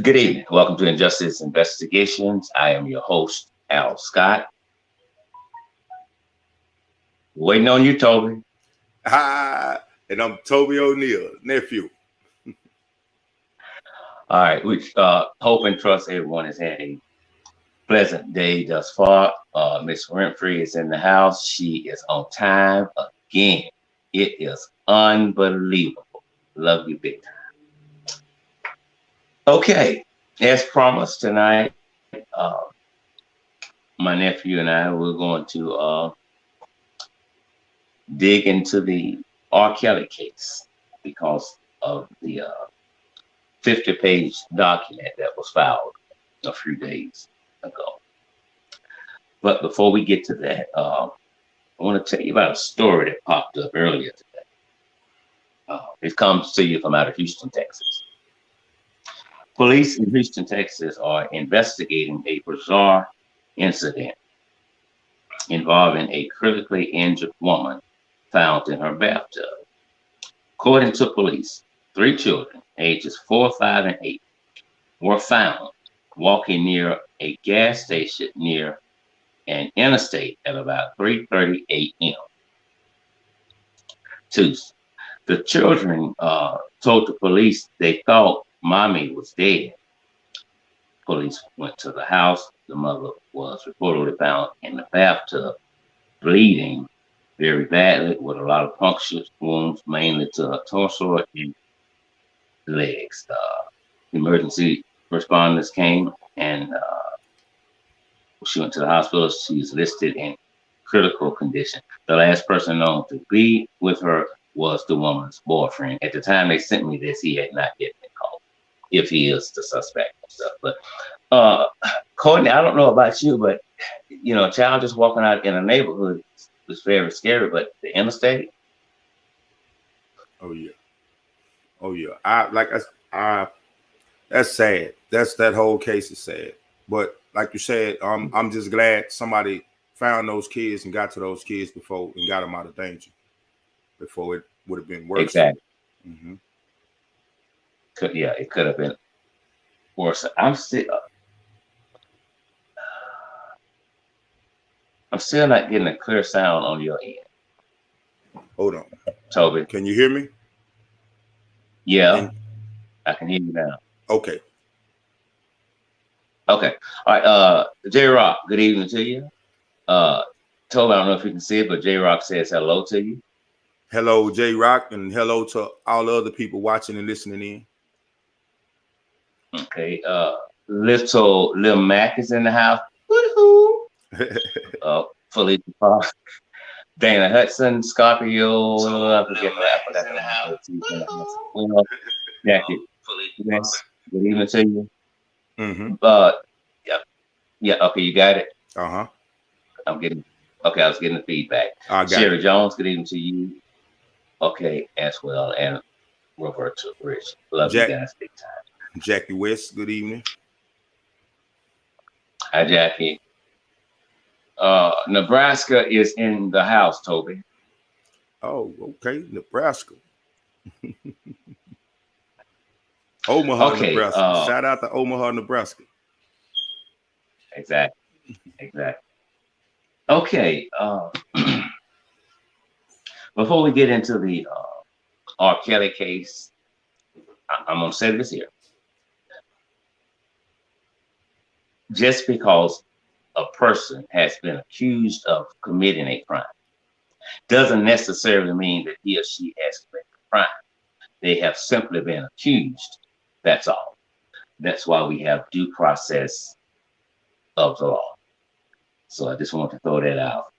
Good evening. Welcome to Injustice Investigations. I am your host, Al Scott. Waiting on you, Toby. And I'm Toby O'Neill, nephew. All right. We hope and trust everyone has had a pleasant day thus far. Miss Winfrey is in the house. She is on time again. It is unbelievable. Love you big time. Okay. As promised tonight, my nephew and I, we're going to dig into the R.Kelly case because of the 50-page document that was filed a few days ago. But before we get to that, I want to tell you about a story that popped up earlier today. It comes to you from out of Houston, Texas. Police in Houston, Texas are investigating a bizarre incident involving a critically injured woman found in her bathtub. According to police, 3 children, ages 4, 5, and 8, were found walking near a gas station near an interstate at about 3:30 a.m. Tuesday. The children told the police they thought mommy was dead. Police went to the house. The mother was reportedly found in the bathtub, bleeding very badly with a lot of puncture wounds, mainly to her torso and legs. Emergency responders came and she went to the hospital. She was listed in critical condition. The last person known to be with her was the woman's boyfriend. At the time they sent me this, he had not yet been called, if he is the suspect and stuff. But Courtney, I don't know about you, but a child just walking out in a neighborhood is very scary. But the interstate. Oh yeah. I that's sad. That whole case is sad. But like you said, I'm just glad somebody found those kids and got to those kids before and got them out of danger before it would have been worse. Exactly. Mm-hmm. It could have been worse. I'm still not getting a clear sound on your end. Hold on, Toby. Can you hear me? Yeah, I can hear you now. Okay. All right. J Rock, good evening to you. Toby, I don't know if you can see it, but J Rock says hello to you. Hello, J Rock, and hello to all the other people watching and listening in. Okay. Little Lil Mac is in the house. Woohoo! Felicia Park, Dana Hudson, Scorpio. I forget that. In the house. Jackie. Yes. Good evening to you. Mm-hmm. Yeah. Okay, you got it. Uh-huh. I was getting the feedback. Sherry Jones, good evening to you. Okay, as well, and Roberto Rich. Love you guys big time. Jackie West, good evening. Hi, Jackie. Nebraska is in the house, Toby. Oh, okay. Nebraska. Omaha, Nebraska. Shout out to Omaha, Nebraska. Exactly. Okay. Before we get into the R. Kelly case, I'm going to say this here. Just because a person has been accused of committing a crime doesn't necessarily mean that he or she has committed a crime. They have simply been accused. That's all. That's why we have due process of the law. So I just want to throw that out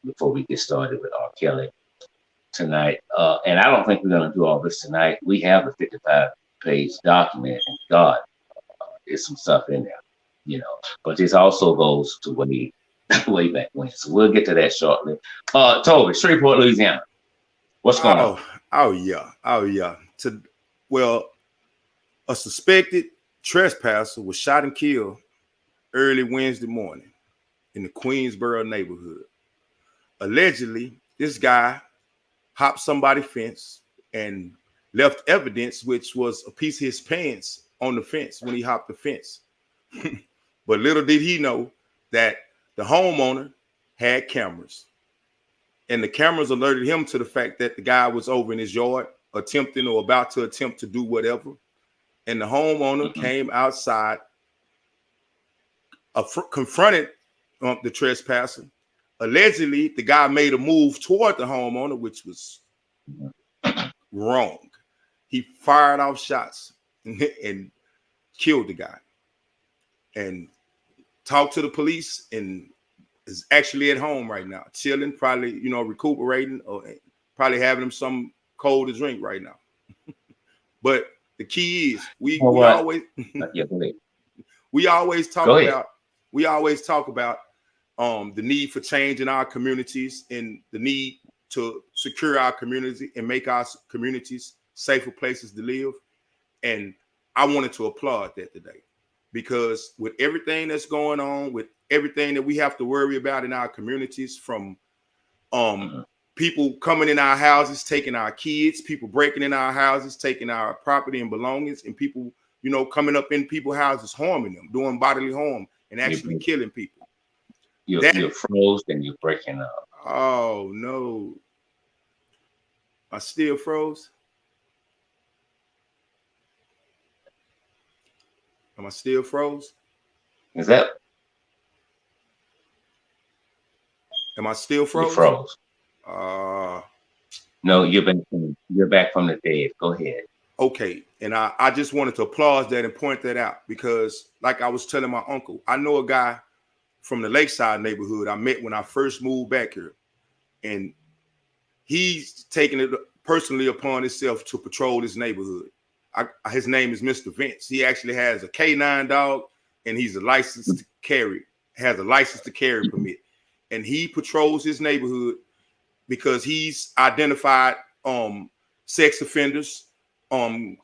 before we get started with R. Kelly tonight. And I don't think we're going to do all this tonight. We have the 55-page document, and God, there's some stuff in there, But this also goes to way back when. So we'll get to that shortly. Toby, Shreveport, Louisiana. What's going on? Oh yeah. A suspected trespasser was shot and killed early Wednesday morning in the Queensboro neighborhood. Allegedly, this guy hopped somebody's fence and left evidence, which was a piece of his pants on the fence when he hopped the fence. But little did he know that the homeowner had cameras. And the cameras alerted him to the fact that the guy was over in his yard attempting or about to attempt to do whatever. And the homeowner came outside, confronted the trespasser. Allegedly, the guy made a move toward the homeowner, which was wrong. He fired off shots and killed the guy. And talked to the police and is actually at home right now, chilling, probably, recuperating, or probably having him some cold to drink right now. But the key is we always talk about the need for change in our communities and the need to secure our community and make our communities safer places to live. And I wanted to applaud that today, because with everything that's going on, with everything that we have to worry about in our communities, from people coming in our houses, taking our kids, people breaking in our houses, taking our property and belongings, and people, coming up in people's houses, harming them, doing bodily harm, and actually killing people. You're froze and you're breaking up. Oh, no. I still froze. Am I still froze? Is that? Am I still froze? You froze. No, you're back from the dead. Go ahead. Okay. And I just wanted to applaud that and point that out, because like I was telling my uncle, I know a guy from the Lakeside neighborhood I met when I first moved back here. And he's taken it personally upon himself to patrol his neighborhood. His name is Mr. Vince. He actually has a K9 dog, and he's a licensed carry, has a license to carry permit. And he patrols his neighborhood because he's identified sex offenders,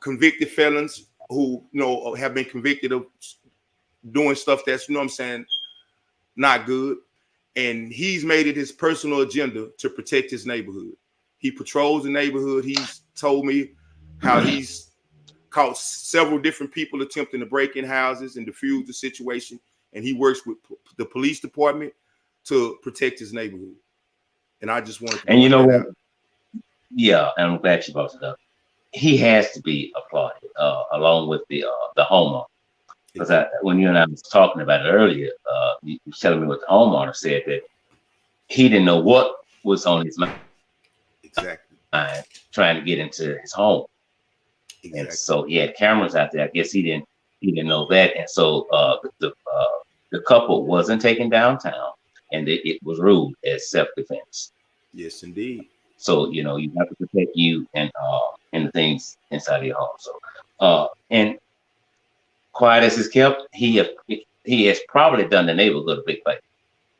convicted felons who have been convicted of doing stuff that's, not good. And he's made it his personal agenda to protect his neighborhood. He patrols the neighborhood. He's told me how he's caught several different people attempting to break in houses and defuse the situation. And he works with the police department to protect his neighborhood. And I just wanted to and you know what? Yeah, and I'm glad you brought it up. He has to be applauded, along with the homeowner. Because when you and I was talking about it earlier, you were telling me what the homeowner said, that he didn't know what was on his mind. Exactly. Trying to get into his home. Exactly. And so he had cameras out there. I guess he didn't know that. And so the couple wasn't taken downtown, and it was ruled as self-defense. Yes, indeed. So you have to protect you and the things inside of your home. So and quiet as is kept, he has probably done the neighborhood a big favor.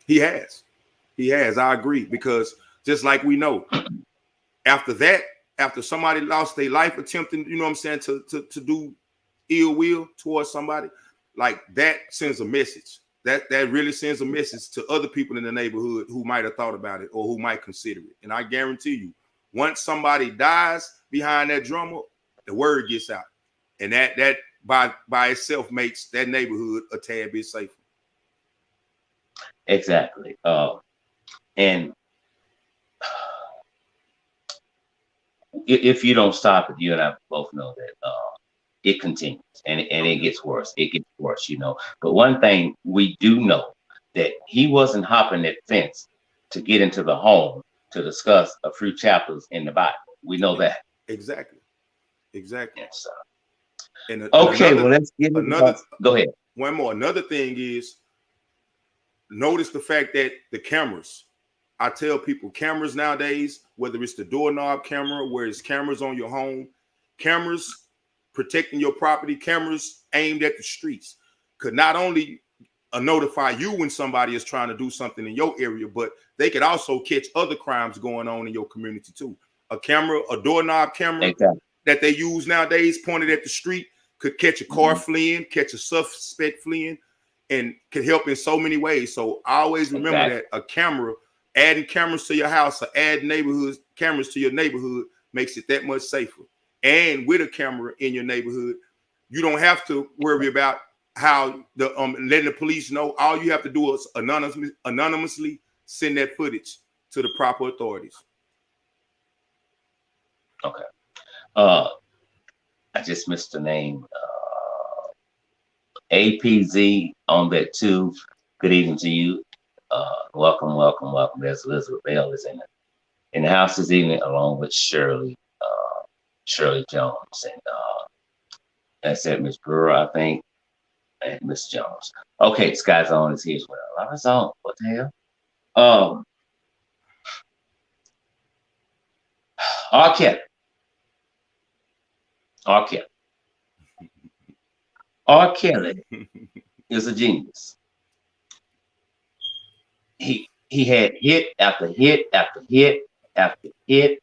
He has. I agree, because just like we know, after somebody lost their life attempting, to do ill will towards somebody, like that sends a message. That really sends a message to other people in the neighborhood who might have thought about it or who might consider it. And I guarantee you, once somebody dies behind that drummer, the word gets out. And that by itself makes that neighborhood a tad bit safer. Exactly. And if you don't stop it, you and I both know that it continues and it gets worse. It gets worse, But one thing we do know, that he wasn't hopping that fence to get into the home to discuss a few chapters in the Bible. We know that. Exactly. Yes, okay, well, let's get another. Go ahead. One more. Another thing is, notice the fact that the cameras. I tell people, cameras nowadays, whether it's the doorknob camera, where it's cameras on your home, cameras protecting your property, cameras aimed at the streets, could not only notify you when somebody is trying to do something in your area, but they could also catch other crimes going on in your community too. A doorknob camera that they use nowadays pointed at the street could catch a car fleeing, catch a suspect fleeing, and could help in so many ways. So I always remember that a camera, adding cameras to your house or adding cameras to your neighborhood makes it that much safer. And with a camera in your neighborhood, You don't have to worry about how the letting the police know. All you have to do is anonymously send that footage to the proper authorities. Okay. I just missed the name. APZ on that too. Good evening to you. Welcome, welcome, welcome. There's Elizabeth Bell is in the house this evening, along with Shirley Jones, and that's it, Miss Brewer, I think, and Miss Jones. Okay, Sky's on is here as well. I was on. What the hell? R.Kelly. R.Kelly. R.Kelly is a genius. He had hit after hit after hit after hit,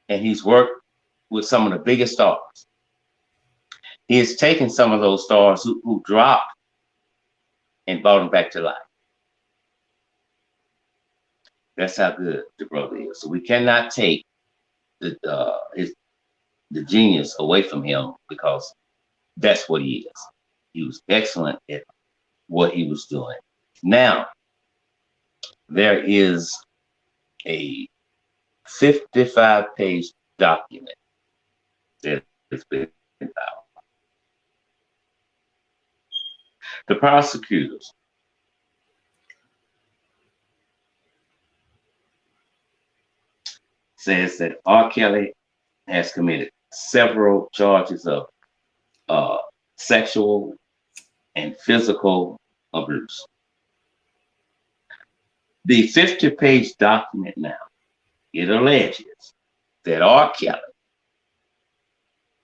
and he's worked with some of the biggest stars. He has taken some of those stars who dropped and brought them back to life. That's how good the brother is. So we cannot take the genius away from him, because that's what he is. He was excellent at what he was doing. Now, there is a 55-page document that has been out. The prosecutors says that R. Kelly has committed several charges of sexual and physical abuse. The 50-page document now, it alleges that R. Kelly,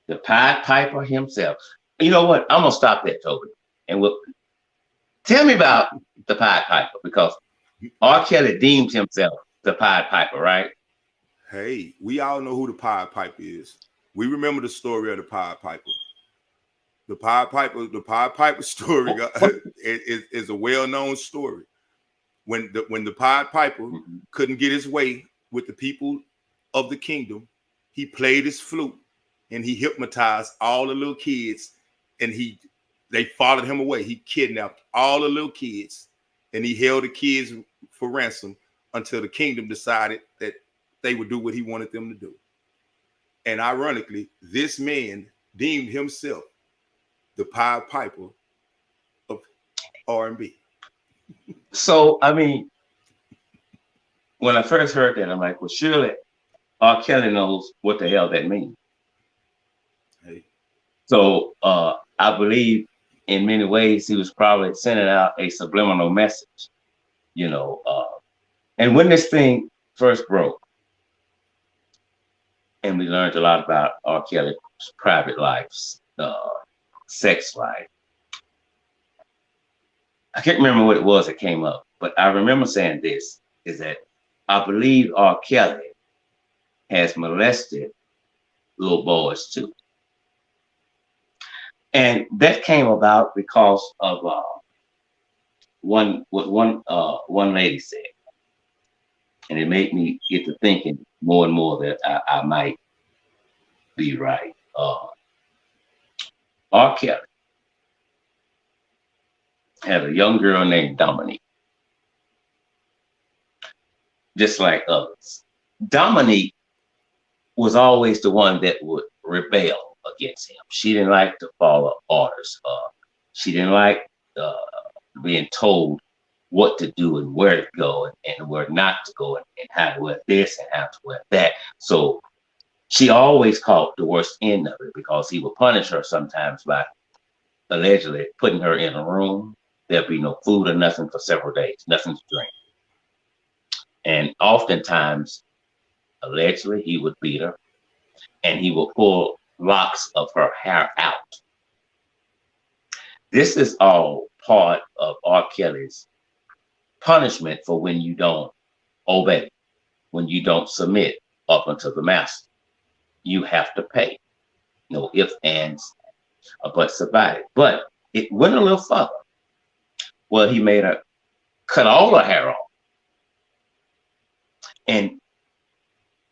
the Pied Piper himself, you know what? I'm gonna stop that, Toby, and tell me about the Pied Piper, because R. Kelly deemed himself the Pied Piper, right? Hey, we all know who the Pied Piper is. We remember the story of the Pied Piper. The Pied Piper story is a well-known story. When the Pied Piper couldn't get his way with the people of the kingdom, he played his flute and he hypnotized all the little kids, and they followed him away. He kidnapped all the little kids, and he held the kids for ransom until the kingdom decided that they would do what he wanted them to do. And ironically, this man deemed himself the Pied Piper of R&B. So, I mean, when I first heard that, I'm like, well, surely R. Kelly knows what the hell that means. Hey. So I believe in many ways he was probably sending out a subliminal message, you know. And when this thing first broke, and we learned a lot about R. Kelly's private life, sex life. I can't remember what it was that came up, but I remember saying this, is that I believe R. Kelly has molested little boys too. And that came about because of one lady said. And it made me get to thinking more and more that I might be right. R. Kelly had a young girl named Dominique, just like others. Dominique was always the one that would rebel against him. She didn't like to follow orders. She didn't like being told what to do and where to go and where not to go, and how to wear this and how to wear that. So she always caught the worst end of it, because he would punish her sometimes by allegedly putting her in a room. There'd be no food or nothing for several days, nothing to drink. And oftentimes, allegedly, he would beat her, and he would pull locks of her hair out. This is all part of R. Kelly's punishment for when you don't obey, when you don't submit up unto the master. You have to pay. No ifs, ands, or buts about it. But it went a little further. Well, he made her cut all her hair off and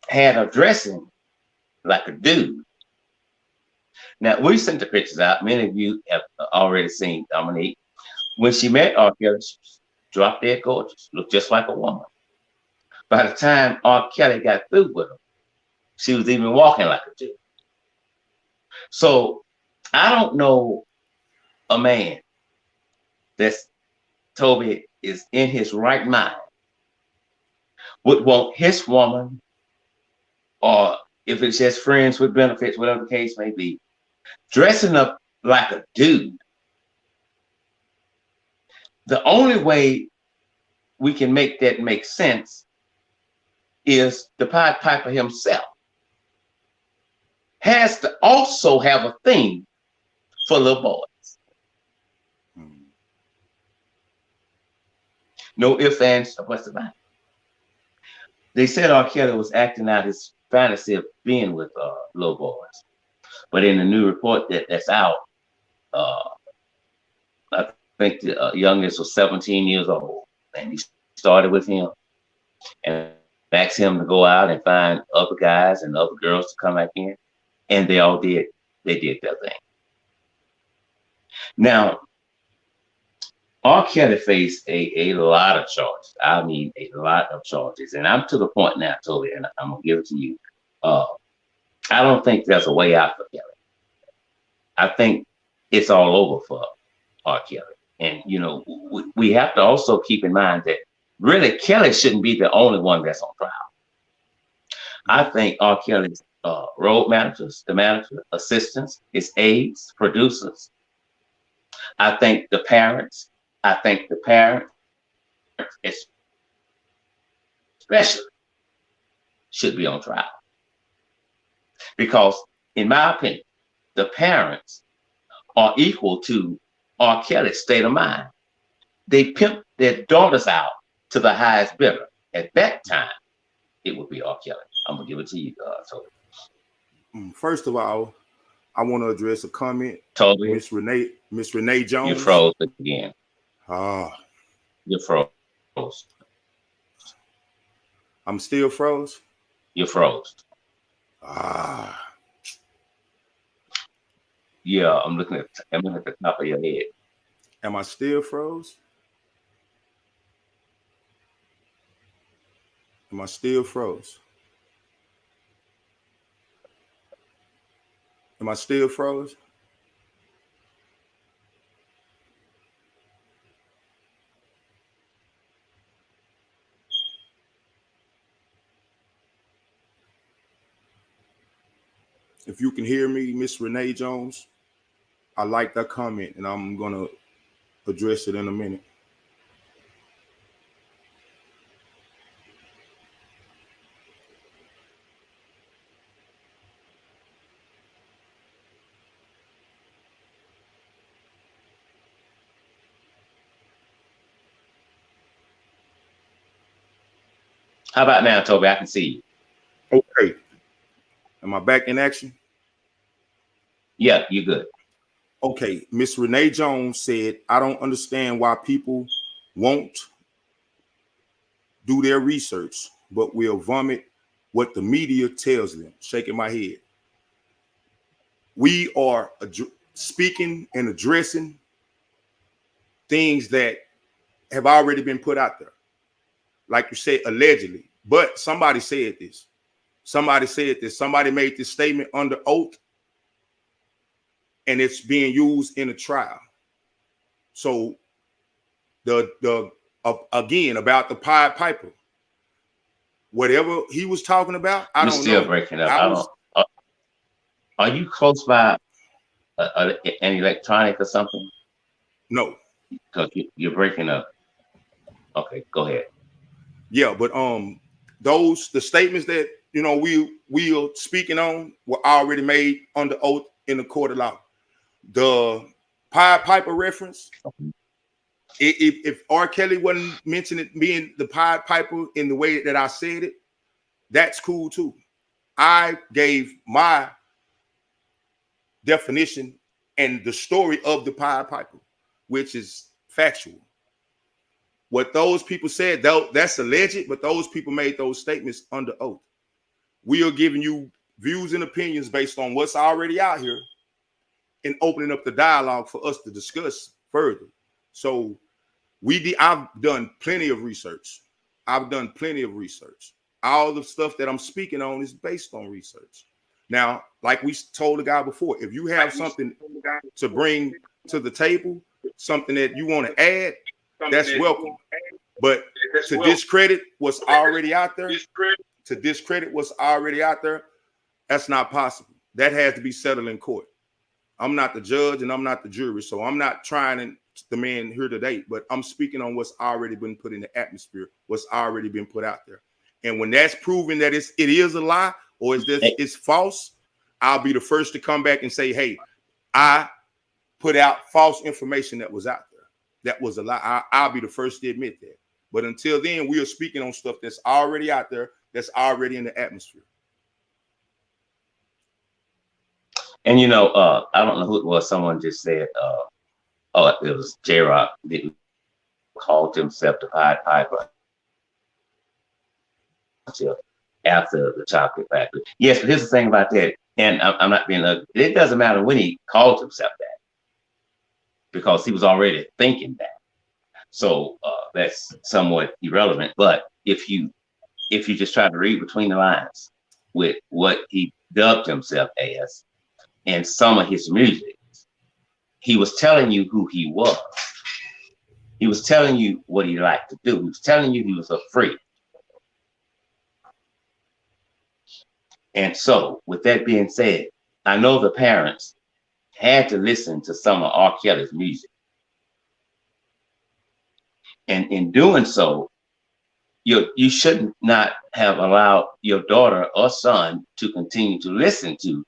had her dressing like a dude. Now we sent the pictures out. Many of you have already seen Dominique. When she met R. Kelly, she was drop dead gorgeous, looked just like a woman. By the time R. Kelly got through with her, she was even walking like a Jew. So I don't know a man that's Toby is in his right mind would want his woman, or if it's just friends with benefits, whatever the case may be, dressing up like a dude. The only way we can make that make sense is the Pied Piper himself has to also have a thing for little boys. No ifs, ands, or buts about it. They said R. Kelly was acting out his fantasy of being with little boys. But in the new report that's out, I think the youngest was 17 years old. And he started with him and asked him to go out and find other guys and other girls to come back in. And they all did. They did their thing. Now, R. Kelly faced a lot of charges. I mean, a lot of charges. And I'm to the point now, Toby, and I'm going to give it to you. I don't think there's a way out for Kelly. I think it's all over for R. Kelly. And, you know, we have to also keep in mind that really Kelly shouldn't be the only one that's on trial. I think R. Kelly's road managers, the manager, assistants, his aides, producers. I think the parents, especially, should be on trial. Because, in my opinion, the parents are equal to R. Kelly's state of mind. They pimp their daughters out to the highest bidder. At that time, it would be R. Kelly. I'm going to give it to you, Toby. First of all, I want to address a comment. Toby. Miss Renee Jones. You froze again. You froze. I'm still froze? You froze. Yeah, I'm looking at the top of your head. Am I still froze? Am I still froze? Am I still froze? If you can hear me, Miss Renee Jones, I like that comment, and I'm going to address it in a minute. How about now, Toby? I can see you. Okay. Am I back in action? Yeah, you good. Okay. Miss Renee Jones said, I don't understand why people won't do their research, but will vomit what the media tells them. Shaking my head. We are speaking and addressing things that have already been put out there. Like you said, allegedly. But somebody said this. Somebody made this statement under oath, and it's being used in a trial. So the again, about the Pied Piper, whatever he was talking about, I don't know. You're still breaking up. Are you close by an electronic or something? No. Because you're breaking up. Okay, go ahead. Yeah, but the statements that we are speaking on were already made under oath in the court of law. The Pied Piper reference, if R. Kelly wasn't mentioning being the Pied Piper in the way that I said it, that's cool too. I gave my definition and the story of the Pied Piper, which is factual. What those people said, that's alleged, but those people made those statements under oath. We are giving you views and opinions based on what's already out here, and opening up the dialogue for us to discuss further. So I've done plenty of research. All the stuff that I'm speaking on is based on research. Now, like we told the guy before, if you have something to bring to the table, something that you want to add, that's welcome. But to discredit what's already out there, that's not possible. That has to be settled in court. I'm not the judge and I'm not the jury, so I'm not trying to demand here today, but I'm speaking on what's already been put in the atmosphere, what's already been put out there. And when that's proven that it is a lie or it's false, I'll be the first to come back and say, hey, I put out false information that was out there. That was a lie. I'll be the first to admit that. But until then, we are speaking on stuff that's already out there, that's already in the atmosphere. And you know, I don't know who it was. Someone just said, "Oh, it was J-Rock that called himself the Pied Piper until after the chocolate factory." Yes, but here's the thing about that, and I'm not being ugly. It doesn't matter when he called himself that, because he was already thinking that. So that's somewhat irrelevant. But if you just try to read between the lines with what he dubbed himself as and some of his music, he was telling you who he was. He was telling you what he liked to do. He was telling you he was a freak. And so, with that being said, I know the parents had to listen to some of R. Kelly's music. And in doing so, you should not have allowed your daughter or son to continue to listen to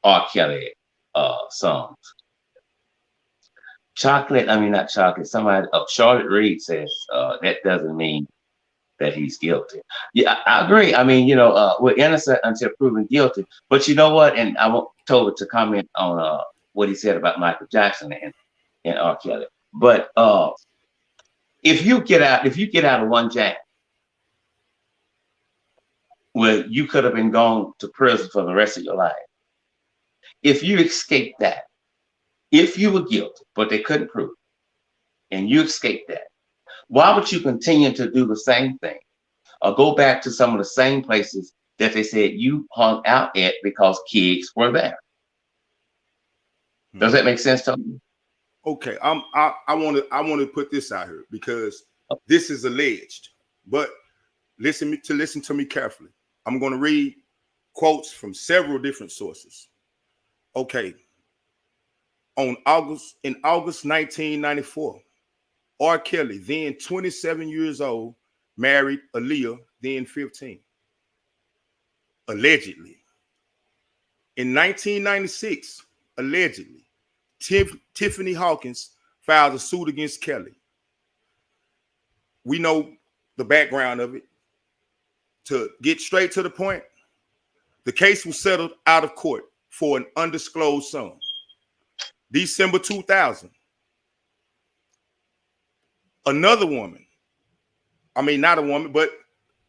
R. Kelly songs. Not chocolate. Somebody, Charlotte Reed says that doesn't mean that he's guilty. Yeah, I agree. I mean, we're innocent until proven guilty. But you know what? And I want Tova to comment on what he said about Michael Jackson and R. Kelly. But if you get out of one jam where you could have been gone to prison for the rest of your life, if you escape that, if you were guilty, but they couldn't prove it, and you escaped that, why would you continue to do the same thing or go back to some of the same places that they said you hung out at because kids were there? Does that make sense to you? Okay, I want to put this out here because this is alleged, but listen to me carefully. I'm going to read quotes from several different sources. Okay. In August 1994, R. Kelly, then 27 years old, married Aaliyah, then 15. Allegedly. In 1996, allegedly, Tiffany Hawkins filed a suit against Kelly. We know the background of it. To get straight to the point, the case was settled out of court for an undisclosed sum. December 2000. Another woman, not a woman, but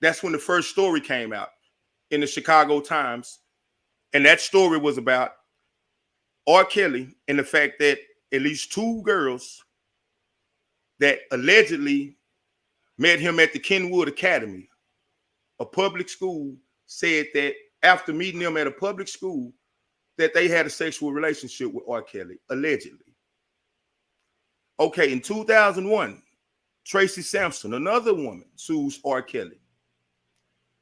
that's when the first story came out in the Chicago Times. And that story was about R. Kelly and the fact that at least two girls that allegedly met him at the Kenwood Academy, a public school, said that after meeting them at a public school, that they had a sexual relationship with R. Kelly, allegedly. Okay, in 2001, Tracy Sampson, another woman, sues R. Kelly,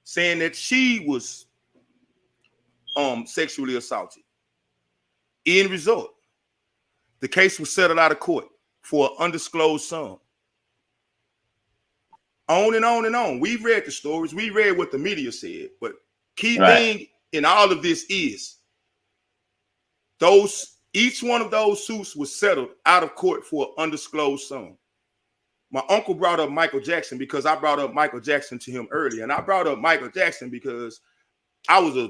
saying that she was sexually assaulted. End result, the case was settled out of court for an undisclosed sum. On and on and on. We read the stories. We read what the media said. But key thing in all of this is each one of those suits was settled out of court for an undisclosed sum. My uncle brought up Michael Jackson because I brought up Michael Jackson to him earlier. And I brought up Michael Jackson because I was a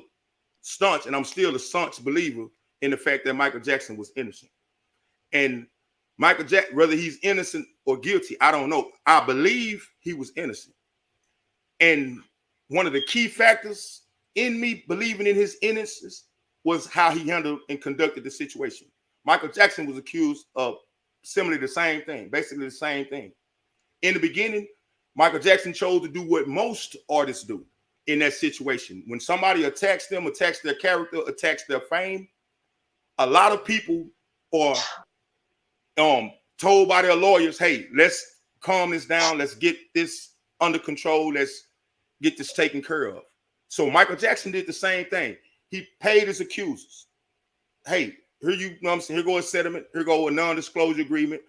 staunch, and I'm still a staunch believer in the fact that Michael Jackson was innocent. And Michael Jackson, whether he's innocent or guilty, I don't know. I believe he was innocent. And one of the key factors in me believing in his innocence was how he handled and conducted the situation. Michael Jackson was accused of similarly the same thing, basically the same thing. In the beginning, Michael Jackson chose to do what most artists do in that situation. When somebody attacks them, attacks their character, attacks their fame, a lot of people are told by their lawyers, hey, let's calm this down. Let's get this under control. Let's get this taken care of. So Michael Jackson did the same thing. He paid his accusers. Hey, here you know what I'm saying? Here go a settlement. Here go a non-disclosure agreement.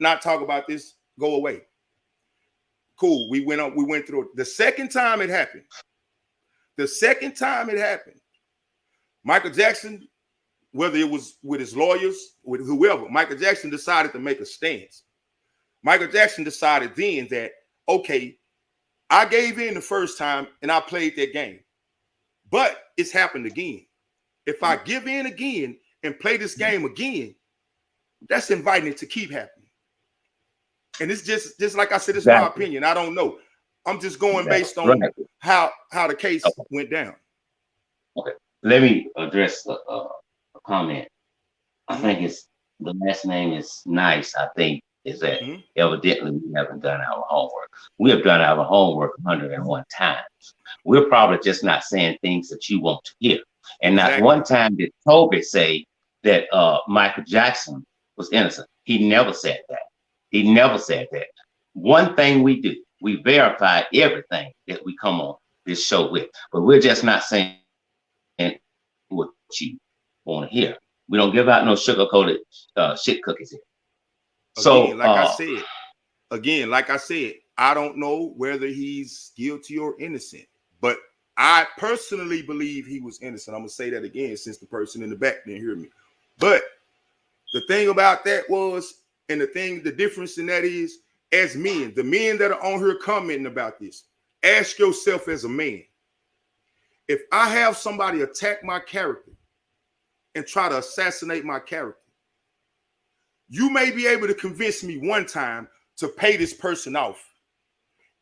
Not talk about this. Go away. Cool. We went through it. The second time it happened, Michael Jackson, whether it was with his lawyers, with whoever, Michael Jackson decided to make a stance. Michael Jackson decided then that, okay, I gave in the first time and I played that game, but it's happened again. If I give in again and play this game again, that's inviting it to keep happening. And it's just like I said, it's my opinion. I don't know. I'm just going based on how the case went down. Okay. Let me address a comment. I think it's the last name is nice. I think is that evidently we haven't done our homework. We have done our homework 101 times. We're probably just not saying things that you want to hear. And not one time did Toby say that Michael Jackson was innocent. He never said that. He never said that. One thing we do, we verify everything that we come on this show with, but we're just not saying what you want to hear. We don't give out no sugar-coated shit cookies here. So, like I said, I don't know whether he's guilty or innocent, but I personally believe he was innocent. I'm gonna say that again since the person in the back didn't hear me. But the thing about that was, and the difference in that is, as men, the men that are on here commenting about this, ask yourself as a man, if I have somebody attack my character and try to assassinate my character, you may be able to convince me one time to pay this person off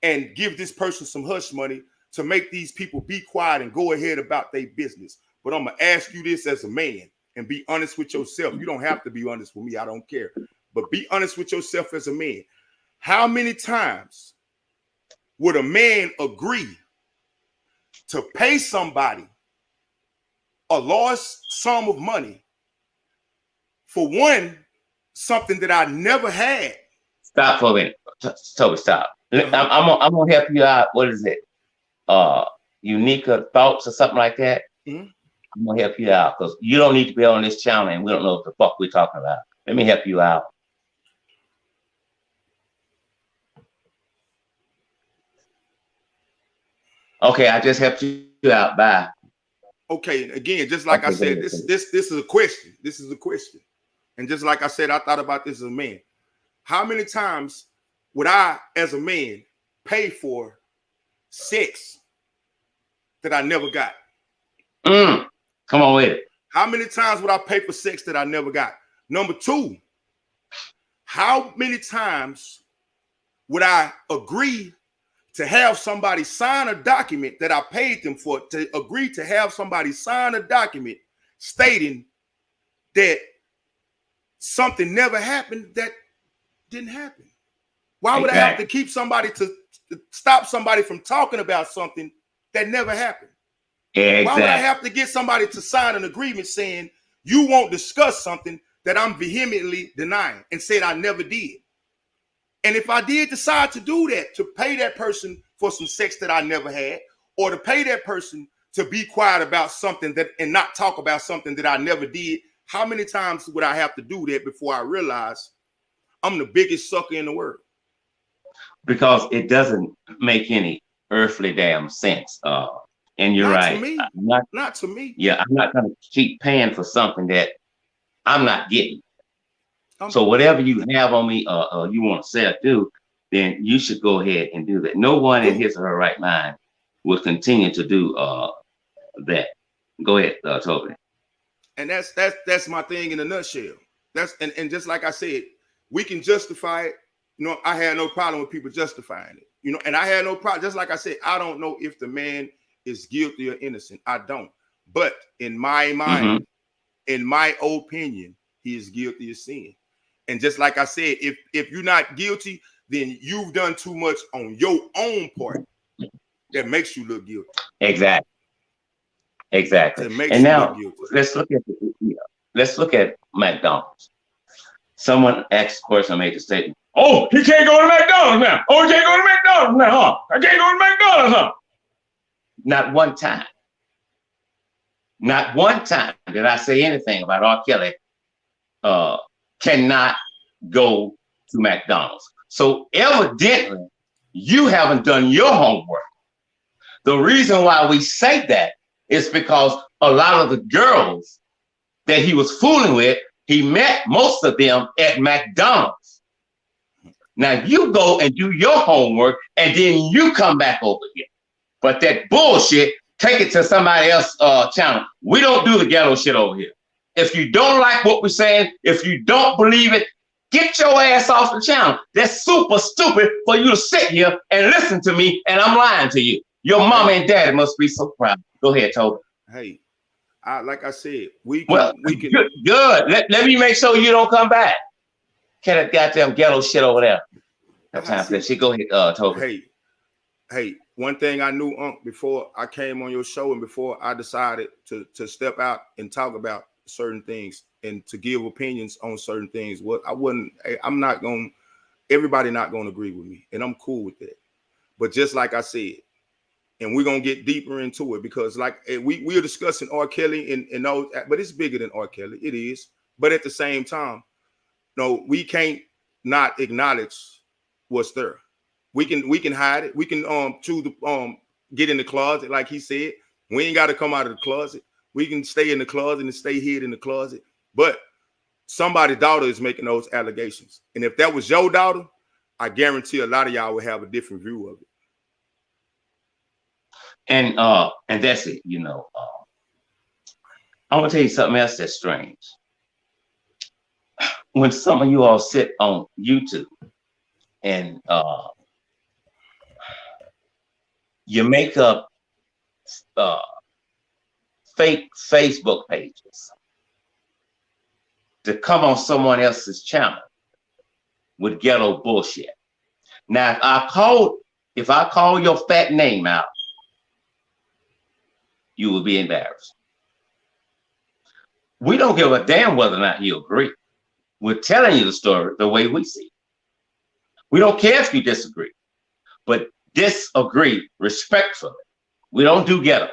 and give this person some hush money to make these people be quiet and go ahead about their business. But I'm going to ask you this as a man and be honest with yourself. You don't have to be honest with me. I don't care. But be honest with yourself as a man. How many times would a man agree to pay somebody a large sum of money for something that I never had? Stop for a minute. Toby, stop. I'm gonna help you out. What is it? Unique thoughts or something like that. I'm gonna help you out because you don't need to be on this channel and we don't know what the fuck we're talking about. Let me help you out. Okay, I just helped you out. Bye. Okay, again, just like I said, this is a question. This is a question. And just like I said, I thought about this as a man. How many times would I, as a man, pay for sex that I never got? Come on with it. How many times would I pay for sex that I never got? Number two, how many times would I agree to have somebody sign a document that I paid them for, to agree to have somebody sign a document stating that something never happened that didn't happen? Why would I have to keep somebody to stop somebody from talking about something that never happened? Why would I have to get somebody to sign an agreement saying you won't discuss something that I'm vehemently denying and said I never did? And if I did decide to do that, to pay that person for some sex that I never had, or to pay that person to be quiet about something that and not talk about something that I never did, how many times would I have to do that before I realize I'm the biggest sucker in the world? Because it doesn't make any earthly damn sense. And you're right. Not to me. Yeah, I'm not going to keep paying for something that I'm not getting. So whatever you have on me, you want to say or do, then you should go ahead and do that. No one in his or her right mind will continue to do that. Go ahead, Toby. And that's my thing in a nutshell. And just like I said, we can justify it. You know, I had no problem with people justifying it. You know, and I had no problem. Just like I said, I don't know if the man is guilty or innocent. I don't. But in my mind, in my opinion, he is guilty of sin. And just like I said, if you're not guilty, then you've done too much on your own part that makes you look guilty. Exactly. Exactly. That makes And you look now guilty. let's look at McDonald's. Someone asked the person made the statement, "Oh, he can't go to McDonald's now. Oh, he can't go to McDonald's now, huh? I can't go to McDonald's, huh?" Not one time. Not one time did I say anything about R. Kelly cannot go to McDonald's. So evidently, you haven't done your homework. The reason why we say that is because a lot of the girls that he was fooling with, he met most of them at McDonald's. Now you go and do your homework and then you come back over here. But that bullshit, take it to somebody else's channel. We don't do the ghetto shit over here. If you don't like what we're saying, if you don't believe it, get your ass off the channel. That's super stupid for you to sit here and listen to me and I'm lying to you. Your mom and daddy must be so proud. Go ahead, Toby. Hey, like I said, we can. Good. Let me make sure you don't come back. Get that goddamn ghetto shit over there. No time for that shit. Go ahead, Toby. Hey, one thing I knew, Unc, before I came on your show and before I decided to step out and talk about certain things and to give opinions on certain things, everybody not gonna agree with me, and I'm cool with that. But just like I said, and we're gonna get deeper into it because like we are discussing R. Kelly and all, but it's bigger than R. Kelly. It is, but at the same time, no, we can't not acknowledge what's there. We can hide it. We can get in the closet, like he said. We ain't got to come out of the closet. We can stay in the closet and stay hid in the closet. But somebody's daughter is making those allegations, and if that was your daughter, I guarantee a lot of y'all would have a different view of it. And that's it. You know, I'm gonna tell you something else that's strange. When some of you all sit on YouTube and you make up fake Facebook pages to come on someone else's channel with ghetto bullshit. Now, if I call your fat name out, you will be embarrassed. We don't give a damn whether or not you agree. We're telling you the story the way we see it. We don't care if you disagree, but disagree respectfully. We don't do ghetto.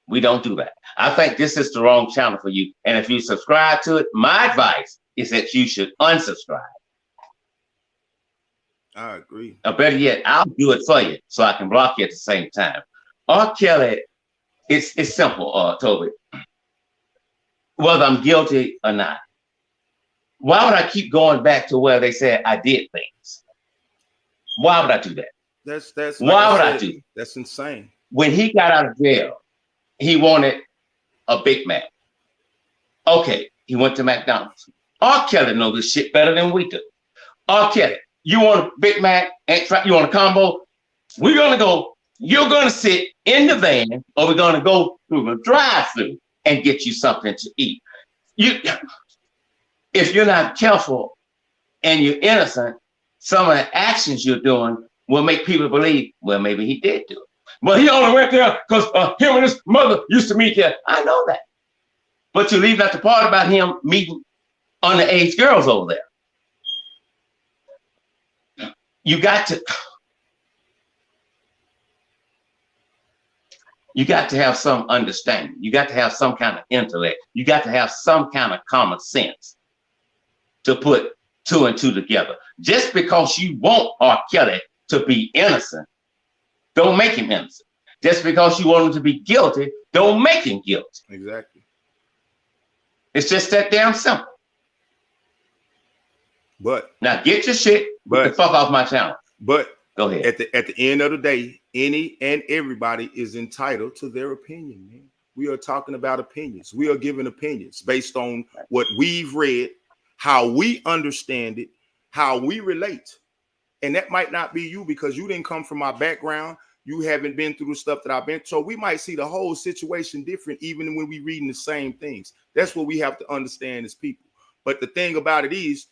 We don't do that. I think this is the wrong channel for you. And if you subscribe to it, my advice is that you should unsubscribe. I agree. Or better yet, I'll do it for you so I can block you at the same time. R. Kelly, it's simple, Toby. Whether I'm guilty or not. Why would I keep going back to where they said I did things? Why would I do that? That's why would I do that? That's insane. When he got out of jail, he wanted a Big Mac. Okay, he went to McDonald's. R. Kelly knows this shit better than we do. R. Kelly, you want a Big Mac? You want a combo? We're gonna go. You're gonna sit in the van, or we're gonna go through the drive-thru and get you something to eat. If you're not careful and you're innocent, some of the actions you're doing will make people believe, well, maybe he did do it. But he only went there because him and his mother used to meet there. I know that. But you leave out the part about him meeting underage girls over there. You got to have some understanding. You got to have some kind of intellect. You got to have some kind of common sense to put two and two together. Just because you want R. Kelly to be innocent, don't make him innocent. Just because you want him to be guilty, don't make him guilty. Exactly. It's just that damn simple. But now get your shit. Get the fuck off my channel. But go ahead. At the end of the day, any and everybody is entitled to their opinion, man. We are talking about opinions. We are giving opinions based on what we've read, how we understand it, how we relate. And that might not be you because you didn't come from my background. You haven't been through the stuff that I've been. So we might see the whole situation different, even when we reading the same things. That's what we have to understand as people. But the thing about it is,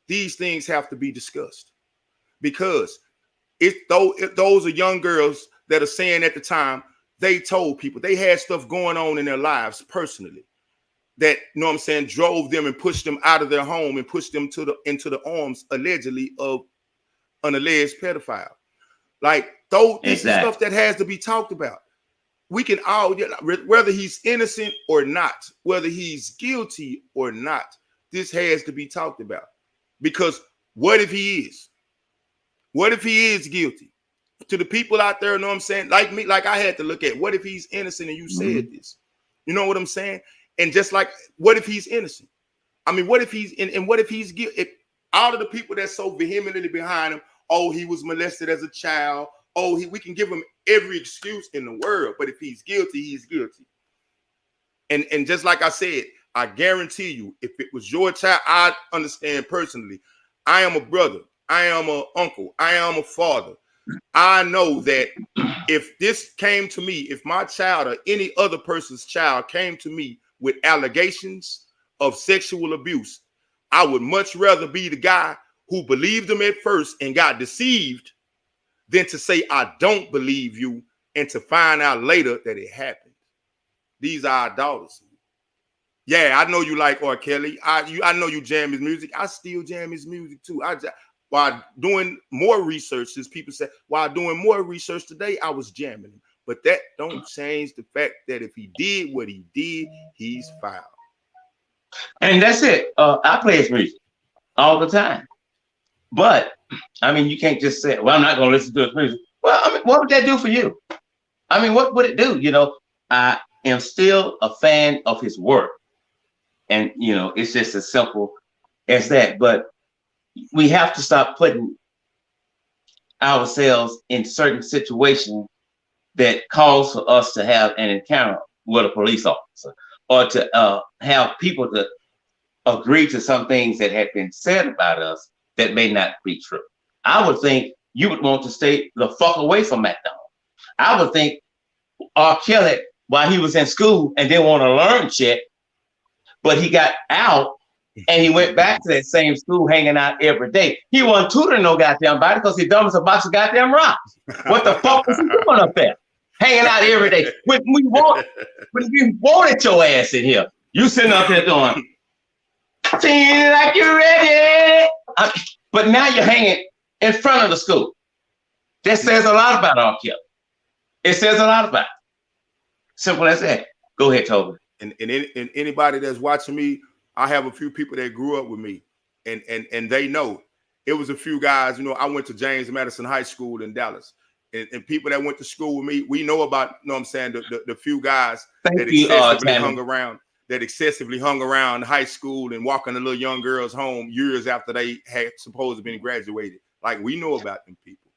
these things have to be discussed, because those are young girls that are saying at the time, they told people they had stuff going on in their lives personally that, you know what I'm saying, drove them and pushed them out of their home and pushed them into the arms, allegedly, of an alleged pedophile. Like, this is stuff that has to be talked about. We can all, whether he's innocent or not, whether he's guilty or not, this has to be talked about. Because what if he is? What if he is guilty? To the people out there, you know what I'm saying? Like me, like I had to look at, what if he's innocent and you said this? You know what I'm saying? And just like, what if he's innocent? I mean, what if he's and what if he's guilty? All of the people that's so vehemently behind him, oh, he was molested as a child. Oh, we can give him every excuse in the world. But if he's guilty, he's guilty. And just like I said, I guarantee you, if it was your child, I understand personally. I am a brother. I am an uncle. I am a father. I know that if this came to me, if my child or any other person's child came to me with allegations of sexual abuse, I would much rather be the guy who believed them at first and got deceived than to say, I don't believe you, and to find out later that it happened. These are our daughters. Yeah, I know you like R.Kelly. I know you jam his music. I still jam his music too. While doing more research, as people say, while doing more research today, I was jamming him. But that don't change the fact that if he did what he did, he's foul. And that's it. I play his music all the time. But, I mean, you can't just say, well, I'm not going to listen to his music. Well, I mean, what would that do for you? I mean, what would it do? You know, I am still a fan of his work. And, you know, it's just as simple as that. But we have to stop putting ourselves in certain situations that calls for us to have an encounter with a police officer, or to have people to agree to some things that have been said about us that may not be true. I would think you would want to stay the fuck away from McDonald's. I would think R.Kelly, while he was in school and didn't want to learn shit, but he got out and he went back to that same school, hanging out every day. He wasn't tutoring no goddamn body because he dumb as a box of goddamn rocks. What the fuck was he doing up there? Hanging out every day. When we wanted your ass in here, you sitting up there doing, feeling like you're ready. But now you're hanging in front of the school. That says a lot about R.Kelly. It says a lot about it. Simple as that. Go ahead, Toby. And anybody that's watching me, I have a few people that grew up with me, and they know. It was a few guys, you know, I went to James Madison High School in Dallas. And people that went to school with me, we know about, you know what I'm saying, the few guys that excessively hung around high school and walking the little young girls home years after they had supposed to been graduated. Like, we know about them people.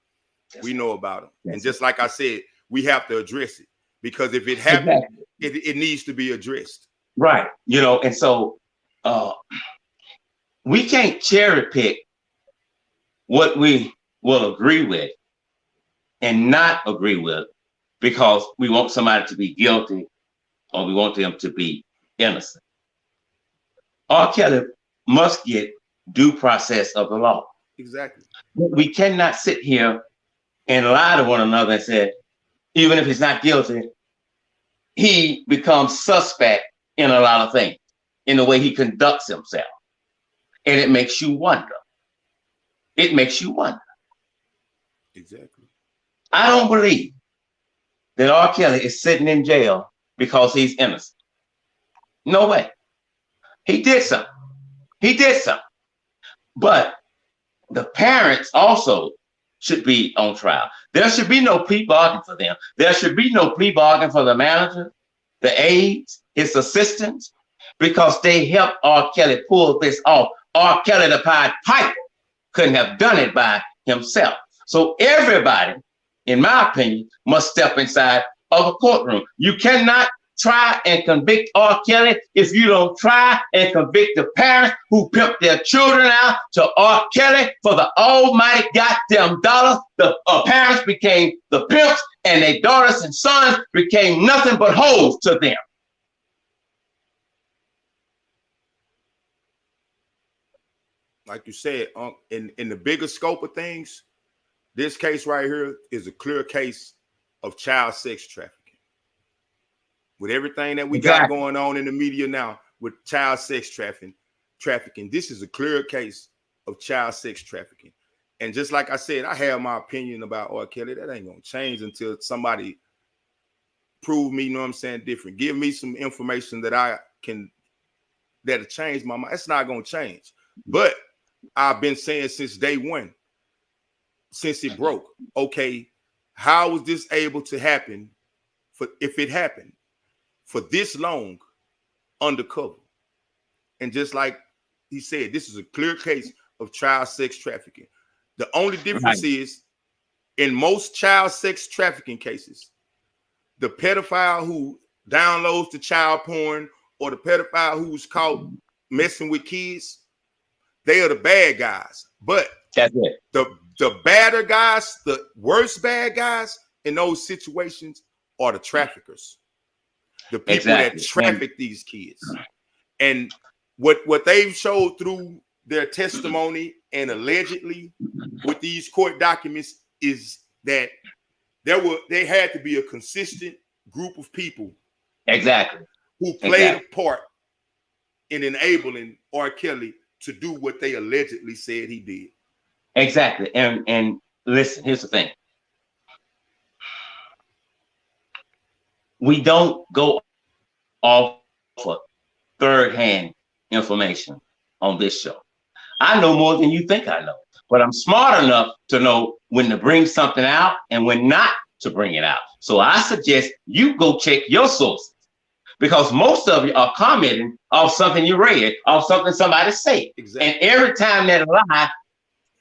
We know about them. And just like I said, we have to address it, because if it happens, it needs to be addressed. Right. You know, and so we can't cherry pick what we will agree with and not agree with because we want somebody to be guilty or we want them to be innocent. R.Kelly must get due process of the law. Exactly. We cannot sit here and lie to one another and say, even if he's not guilty, he becomes suspect in a lot of things, in the way he conducts himself. And it makes you wonder. It makes you wonder. Exactly. I don't believe that R.Kelly is sitting in jail because he's innocent. No way. He did something. He did something. But the parents also should be on trial. There should be no plea bargain for them. There should be no plea bargain for the manager, the aides, his assistants, because they helped R.Kelly pull this off. R.Kelly, the Pied Piper, couldn't have done it by himself. So everybody, in my opinion, must step inside of a courtroom. You cannot try and convict R.Kelly if you don't try and convict the parents who pimped their children out to R.Kelly for the almighty goddamn dollar. The parents became the pimps and their daughters and sons became nothing but hoes to them. Like you said, in the bigger scope of things, this case right here is a clear case of child sex trafficking. With everything that we got going on in the media now with child sex trafficking, this is a clear case of child sex trafficking. And just like I said, I have my opinion about R.Kelly. That ain't gonna change until somebody prove me, you know what I'm saying, different. Give me some information that'll change my mind. It's not gonna change. But I've been saying since day one, since it broke, okay, how was this able to happen if it happened for this long undercover? And just like he said, this is a clear case of child sex trafficking. The only difference is in most child sex trafficking cases, the pedophile who downloads the child porn or the pedophile who's caught messing with kids, they are the bad guys. But that's it. The badder guys, the worst bad guys in those situations are the traffickers, the people that traffic these kids. And what they've showed through their testimony and allegedly with these court documents is that there had to be a consistent group of people who played a part in enabling R.Kelly to do what they allegedly said he did. Exactly. And listen, here's the thing. We don't go off for third-hand information on this show. I know more than you think I know, but I'm smart enough to know when to bring something out and when not to bring it out. So I suggest you go check your sources, because most of you are commenting off something you read, off something somebody said. Exactly. And every time that lie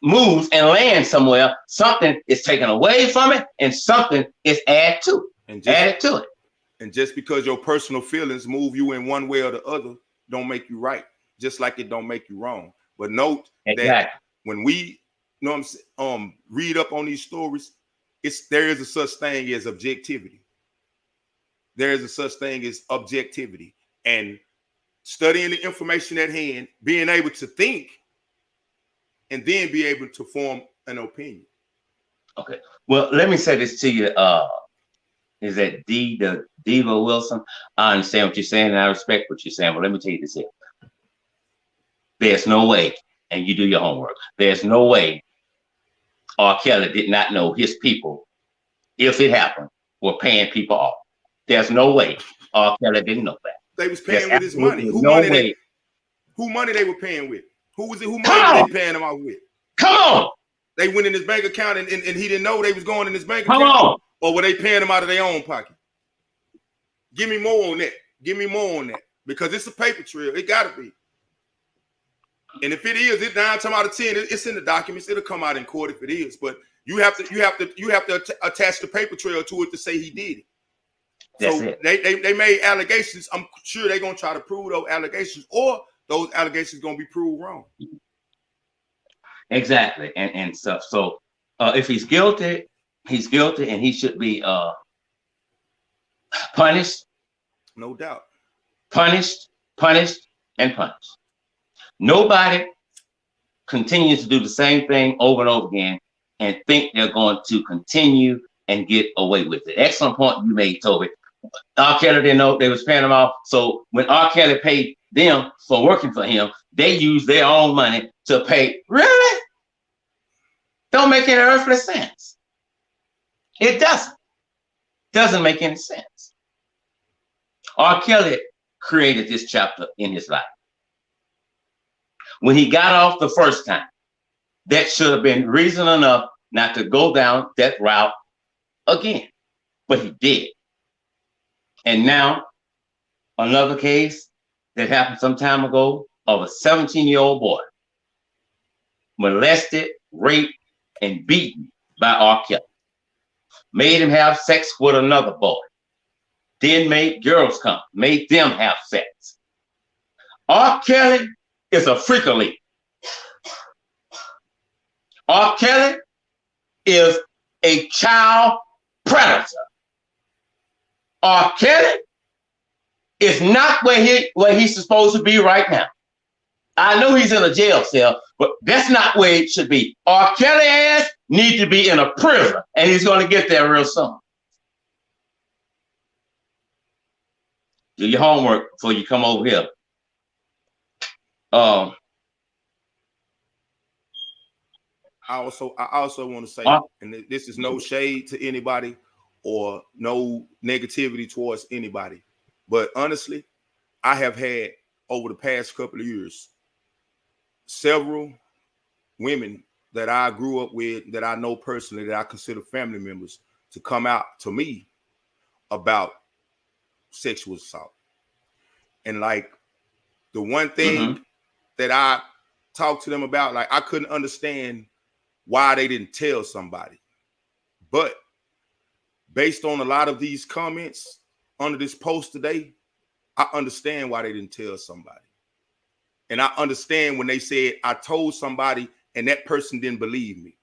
moves and lands somewhere, something is taken away from it and something is added to it. And just because your personal feelings move you in one way or the other, don't make you right. Just like it don't make you wrong. But note that when we read up on these stories, there is a such thing as objectivity. There is a such thing as objectivity. And studying the information at hand, being able to think, and then be able to form an opinion. Okay. Well, let me say this to you. Is that the Diva Wilson? I understand what you're saying, and I respect what you're saying, but let me tell you this here. There's no way, and you do your homework, there's no way R.Kelly did not know his people, if it happened, were paying people off. There's no way R.Kelly didn't know that. They was paying with his money. Who money they were paying with? Who money were they paying him off with? Come on! They went in his bank account and he didn't know they was going in his bank account? Come on! Or were they paying him out of their own pocket? Give me more on that. Give me more on that. Because it's a paper trail. It gotta be. And if it is, it's 9 times out of 10, it's in the documents. It'll come out in court if it is. But you have to attach the paper trail to it to say he did it. That's so it. They made allegations. I'm sure they're gonna try to prove those allegations, or those allegations gonna be proved wrong. Exactly. And stuff. So if he's guilty, and he should be punished. No doubt. Punished, and punished. Nobody continues to do the same thing over and over again and think they're going to continue and get away with it. Excellent point you made, Toby. R.Kelly didn't know they was paying him off. So when R.Kelly paid them for working for him, they used their own money to pay. Really? Don't make any earthly sense. It doesn't make any sense. R.Kelly created this chapter in his life. When he got off the first time, that should have been reason enough not to go down that route again, but he did. And now another case that happened some time ago of a 17-year-old boy molested, raped, and beaten by R.Kelly. Made him have sex with another boy. Then made girls come, made them have sex. R.Kelly is a freak-a-leak. R.Kelly is a child predator. R.Kelly is not where he's supposed to be right now. I know he's in a jail cell, but that's not where it should be. R.Kelly ass needs to be in a prison, and he's going to get there real soon. Do your homework before you come over here. I also want to say, and this is no shade to anybody or no negativity towards anybody, but honestly, I have had over the past couple of years several women that I grew up with, that I know personally, that I consider family members, to come out to me about sexual assault. And like the one thing that I talked to them about, like I couldn't understand why they didn't tell somebody. But based on a lot of these comments under this post today, I understand why they didn't tell somebody. And I understand when they said, I told somebody and that person didn't believe me.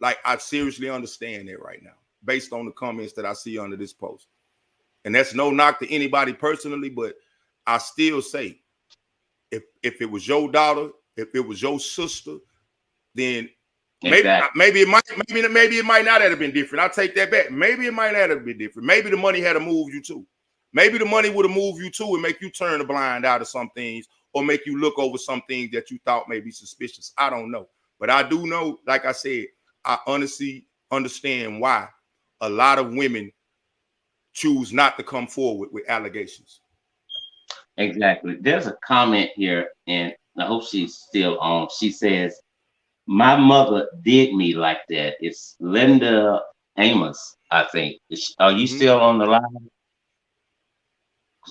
Like, I seriously understand that right now, based on the comments that I see under this post. And that's no knock to anybody personally, but I still say, if it was your daughter, if it was your sister, then maybe it might not have been different. I'll take that back. Maybe it might not have been different. Maybe the money had to move you too. Maybe the money would have moved you too and make you turn a blind eye to some things, or make you look over some things that you thought may be suspicious. I don't know. But I do know, like I said, I honestly understand why a lot of women choose not to come forward with allegations. Exactly. There's a comment here, and I hope she's still on. She says, my mother did me like that. It's Linda Amos, I think. Are you still on the line?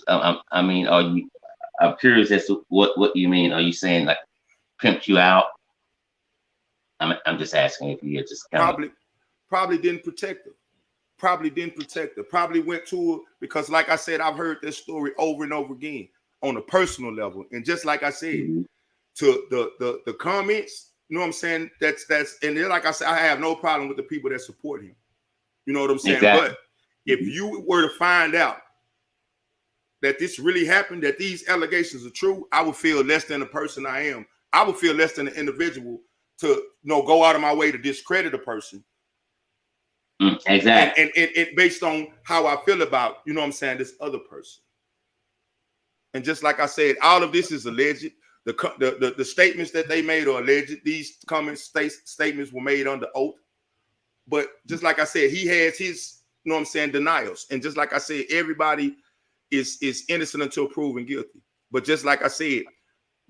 I mean, I'm curious as to what you mean. Are you saying like pimped you out? I'm just asking if you just probably didn't protect her. Probably went to her because, like I said, I've heard this story over and over again on a personal level. And just like I said, to the comments, you know what I'm saying? That's and then, like I said, I have no problem with the people that support him. You know what I'm saying? Exactly. But if you were to find out that this really happened, that these allegations are true, I would feel less than the person I am. I would feel less than an individual to go out of my way to discredit a person. Exactly. And it based on how I feel about, you know what I'm saying, this other person. And just like I said, all of this is alleged. The statements that they made are alleged. These statements were made under oath. But just like I said, he has his, you know what I'm saying, denials. And just like I said, everybody is innocent until proven guilty. But just like I said,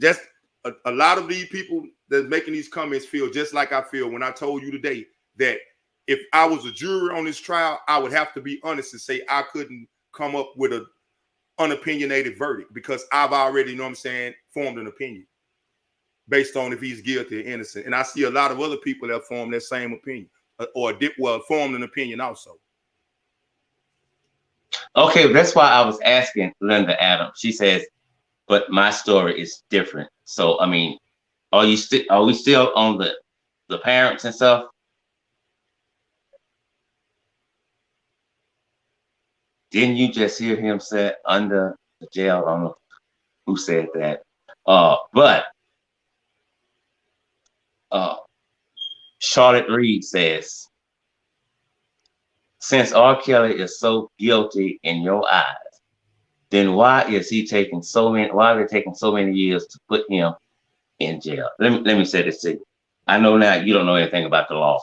just a lot of these people that's making these comments feel just like I feel when I told you today that if I was a juror on this trial, I would have to be honest and say I couldn't come up with an unopinionated verdict because I've already, you know what I'm saying, formed an opinion based on if he's guilty or innocent. And I see a lot of other people that form that same opinion or formed an opinion also. Okay, that's why I was asking Linda Adams. She says, but my story is different. So, I mean, are we still on the parents and stuff? Didn't you just hear him say under the jail? I don't know who said that. But Charlotte Reed says, since R. Kelly is so guilty in your eyes, then why are they taking so many years to put him in jail? Let me say this to you. I know now you don't know anything about the law.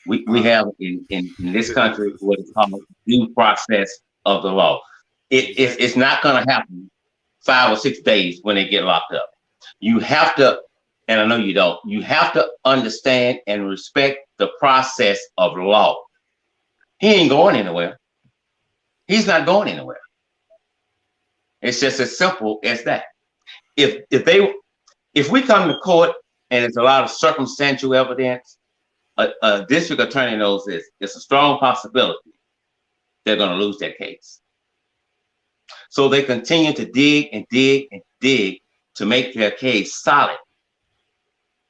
We have in this country what is called due process of the law. It's not going to happen 5 or 6 days when they get locked up. You have to, and I know you don't, you have to understand and respect the process of law. He ain't going anywhere. He's not going anywhere. It's just as simple as that. If we come to court and there's a lot of circumstantial evidence, a district attorney knows this. It's a strong possibility they're going to lose that case. So they continue to dig and dig and dig to make their case solid.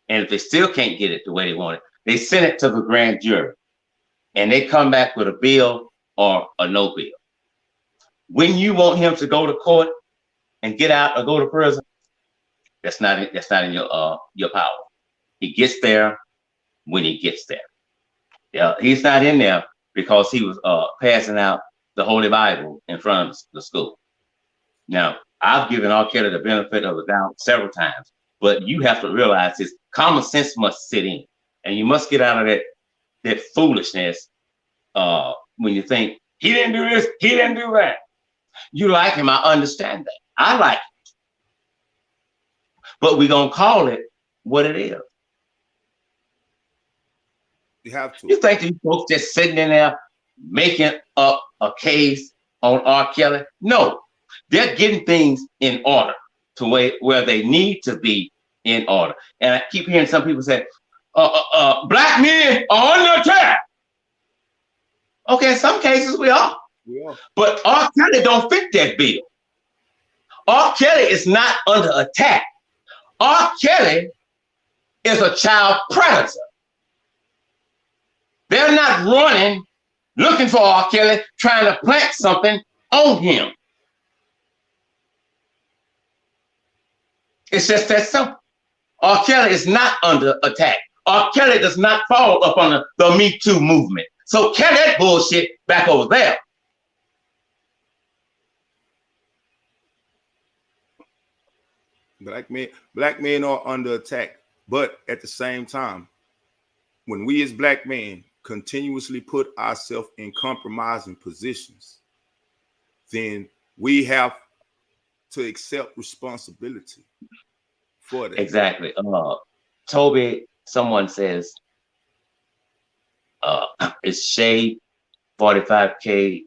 And if they still can't get it the way they want it, they send it to the grand jury. And they come back with a bill or a no bail. When you want him to go to court and get out or go to prison, that's not in your power. He gets there when he gets there. Yeah, he's not in there because he was passing out the Holy Bible in front of the school. Now, I've given R.Kelly the benefit of the doubt several times, but you have to realize his common sense must sit in, and you must get out of that foolishness when you think he didn't do this, he didn't do that. You like him, I understand that. I like it, but we're gonna call it what it is. You have to. You think these folks just sitting in there making up a case on R. Kelly? No, they're getting things in order to where they need to be in order. And I keep hearing some people say, black men are under attack. Okay, in some cases we are. Yeah. But R. Kelly don't fit that bill. R. Kelly is not under attack. R. Kelly is a child predator. They're not running, looking for R. Kelly, trying to plant something on him. It's just that simple. R. Kelly is not under attack. R. Kelly does not fall up on the Me Too movement. So carry that bullshit back over there. Black men are under attack, but at the same time, when we as black men continuously put ourselves in compromising positions, then we have to accept responsibility for that. Exactly. Toby, someone says, it's Shade 45K.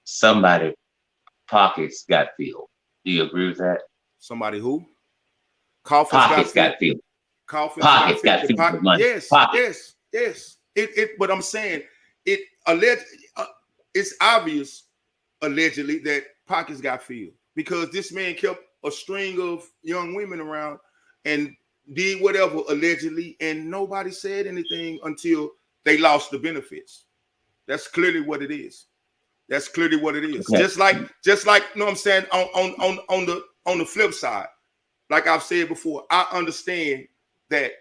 Somebody pockets got filled. Do you agree with that? Somebody who? Pockets got filled. Pockets got filled with money. Yes, Pockets. yes. But I'm saying it's obvious, allegedly, that pockets got filled because this man kept a string of young women around and did whatever allegedly, and nobody said anything until they lost the benefits. That's clearly what it is. That's clearly what it is. Okay. Just like, you know what I'm saying, on the flip side, like I've said before, I understand that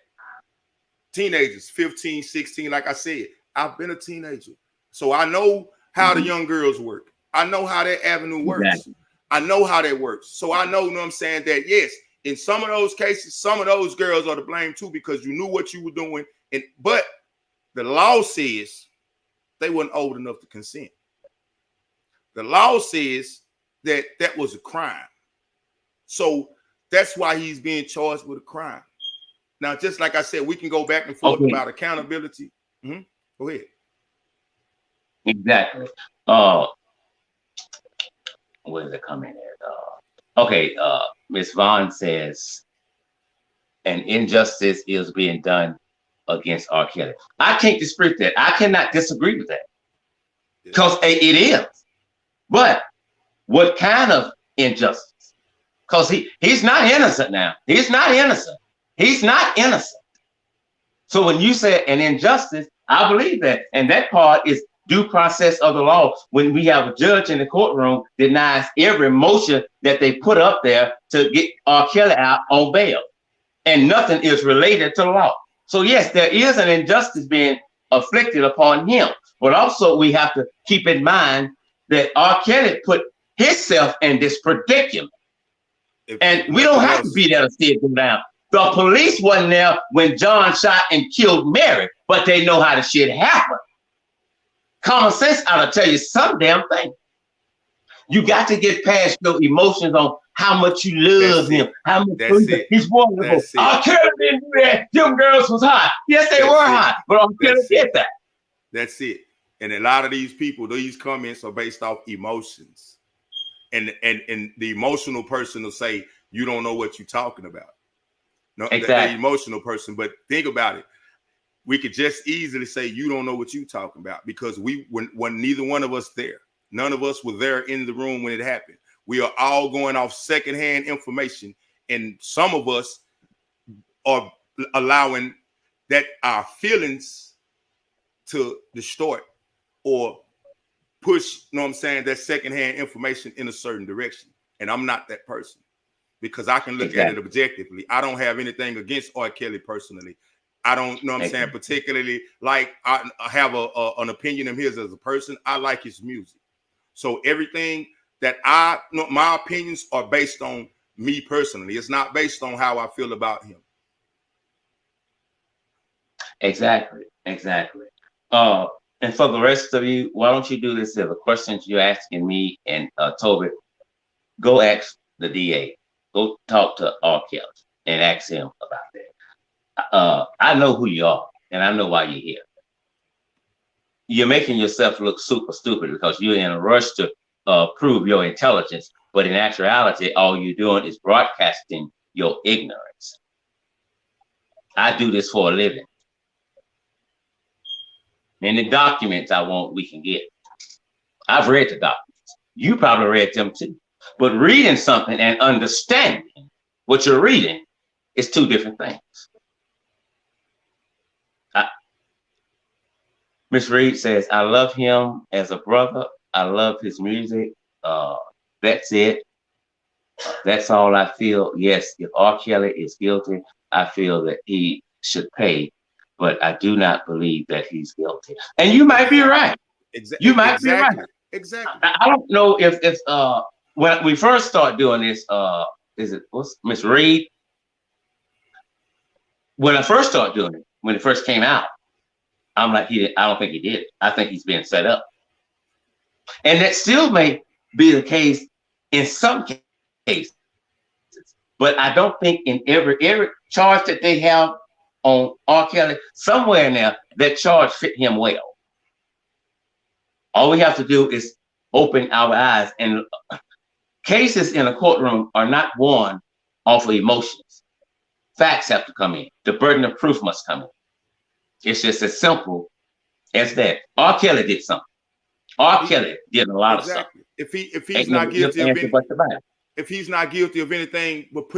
teenagers, 15, 16, like I said, I've been a teenager. So I know how the young girls work. I know how that avenue works. Exactly. I know how that works. So I know, you know what I'm saying, that yes, in some of those cases, some of those girls are to blame too because you knew what you were doing. But the law says they weren't old enough to consent. The law says that that was a crime. So that's why he's being charged with a crime. Now, just like I said, we can go back and forth about accountability. Mm-hmm. Go ahead. Exactly. Where does it come in at? Ms. Vaughn says an injustice is being done against R. Kelly. I can't dispute that. I cannot disagree with that because it is. But what kind of injustice? Because he's not innocent now. He's not innocent. He's not innocent. So when you say an injustice, I believe that. And that part is due process of the law. When we have a judge in the courtroom denies every motion that they put up there to get R. Kelly out on bail. And nothing is related to the law. So yes, there is an injustice being afflicted upon him. But also we have to keep in mind that R. Kelly put himself in this predicament. And we don't have to be there to see it go down. The police wasn't there when John shot and killed Mary, but they know how the shit happened. Common sense ought to tell you some damn thing. You got to get past your emotions on how much you love him, how much he's wonderful. R. Kelly didn't do that. Them girls was hot. Yes, they were hot, but R. Kelly did that. That's it. And a lot of these people, these comments are based off emotions. And the emotional person will say, you don't know what you're talking about. No, exactly. The emotional person. But think about it. We could just easily say you don't know what you're talking about because when neither one of us there. None of us were there in the room when it happened. We are all going off secondhand information. And some of us are allowing that our feelings to distort or push, you know what I'm saying, that secondhand information in a certain direction. And I'm not that person because I can look at it objectively. I don't have anything against R.Kelly personally. I don't, you know what I'm saying, particularly like I have an opinion of his as a person. I like his music. So everything that my opinions are based on me personally. It's not based on how I feel about him. Exactly. And for the rest of you, why don't you do this? The questions you're asking me and Toby, go ask the DA. Go talk to R.Kelly and ask him about that. I know who you are, and I know why you're here. You're making yourself look super stupid because you're in a rush to prove your intelligence, but in actuality, all you're doing is broadcasting your ignorance. I do this for a living. And the documents we can get. I've read the documents. You probably read them too. But reading something and understanding what you're reading is two different things. Miss Reed says, I love him as a brother. I love his music. That's it. That's all I feel. Yes, if R.Kelly is guilty, I feel that he should pay. But I do not believe that he's guilty. And you might be right. You might be right. Exactly. I don't know if when we first start doing this, what's Miss Reed? When I first started doing it, when it first came out, I'm like, I don't think he did it. I think he's being set up. And that still may be the case in some cases. But I don't think in every charge that they have on R.Kelly, somewhere in there, that charge fit him well. All we have to do is open our eyes. And cases in a courtroom are not won off of emotions. Facts have to come in. The burden of proof must come in. It's just as simple as that. R.Kelly did something. R.Kelly did a lot of stuff. If he's not guilty of anything, if he's not guilty of anything but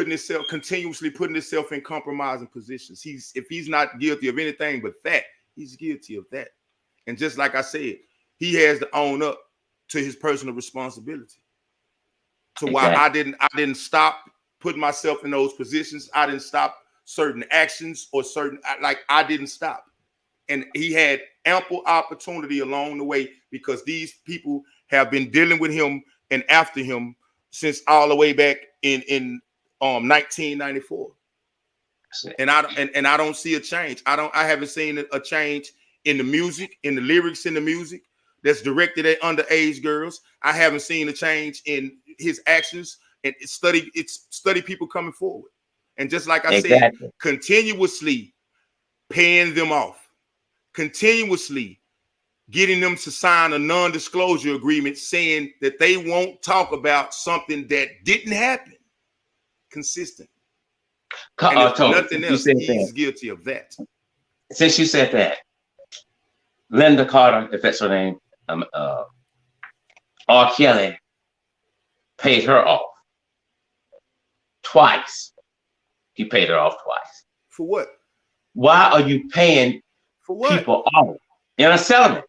continuously putting himself in compromising positions, if he's not guilty of anything but that, he's guilty of that. And just like I said, he has to own up to his personal responsibility. So why I didn't stop putting myself in those positions. I didn't stop certain actions or I didn't stop. And he had ample opportunity along the way because these people have been dealing with him and after him since all the way back in 1994. And I don't see a change. I haven't seen a change in the music, in the lyrics in the music that's directed at underage girls. I haven't seen a change in his actions and study people coming forward. And just like I said, continuously paying them off, continuously getting them to sign a non-disclosure agreement saying that they won't talk about something that didn't happen. Consistent. And if nothing else, he's guilty of that. Since you said that, Linda Carter, if that's her name, R.Kelly paid her off twice. He paid her off twice. For what? Why are you paying people off in a settlement?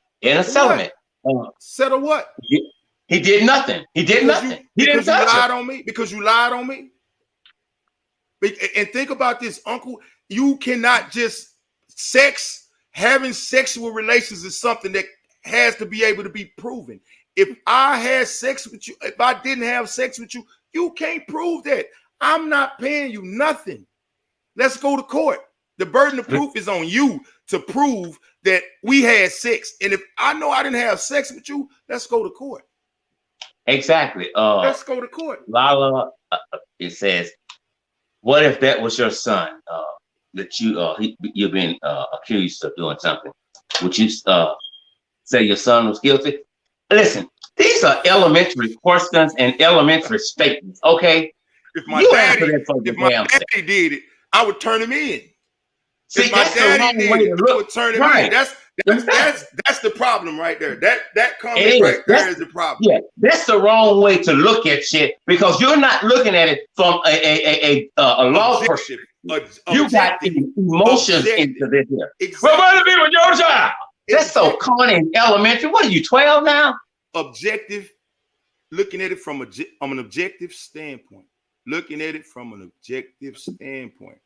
Settle what? He did nothing. He did nothing. Because you lied on me. Because you lied on me. And think about this, Uncle. You cannot just having sexual relations is something that has to be able to be proven. If I had sex with you, if I didn't have sex with you, you can't prove that. I'm not paying you nothing. Let's go to court. The burden of proof is on you to prove that we had sex. And if I know I didn't have sex with you, let's go to court. Exactly. Let's go to court. Lala, it says, what if that was your son that you've been accused of doing something? Would you say your son was guilty? Listen, these are elementary questions and elementary statements, okay? If my daddy did it, I would turn him in. See, if my daddy did it, I would turn him in. That's the problem right there. That comment right there is the problem. Yeah, that's the wrong way to look at shit because you're not looking at it from a law perspective. You got emotions into this here. Exactly. Well, what to be with your child? That's so corny and elementary. What are you, 12 now? objective, looking at it from an objective standpoint. Looking at it from an objective standpoint.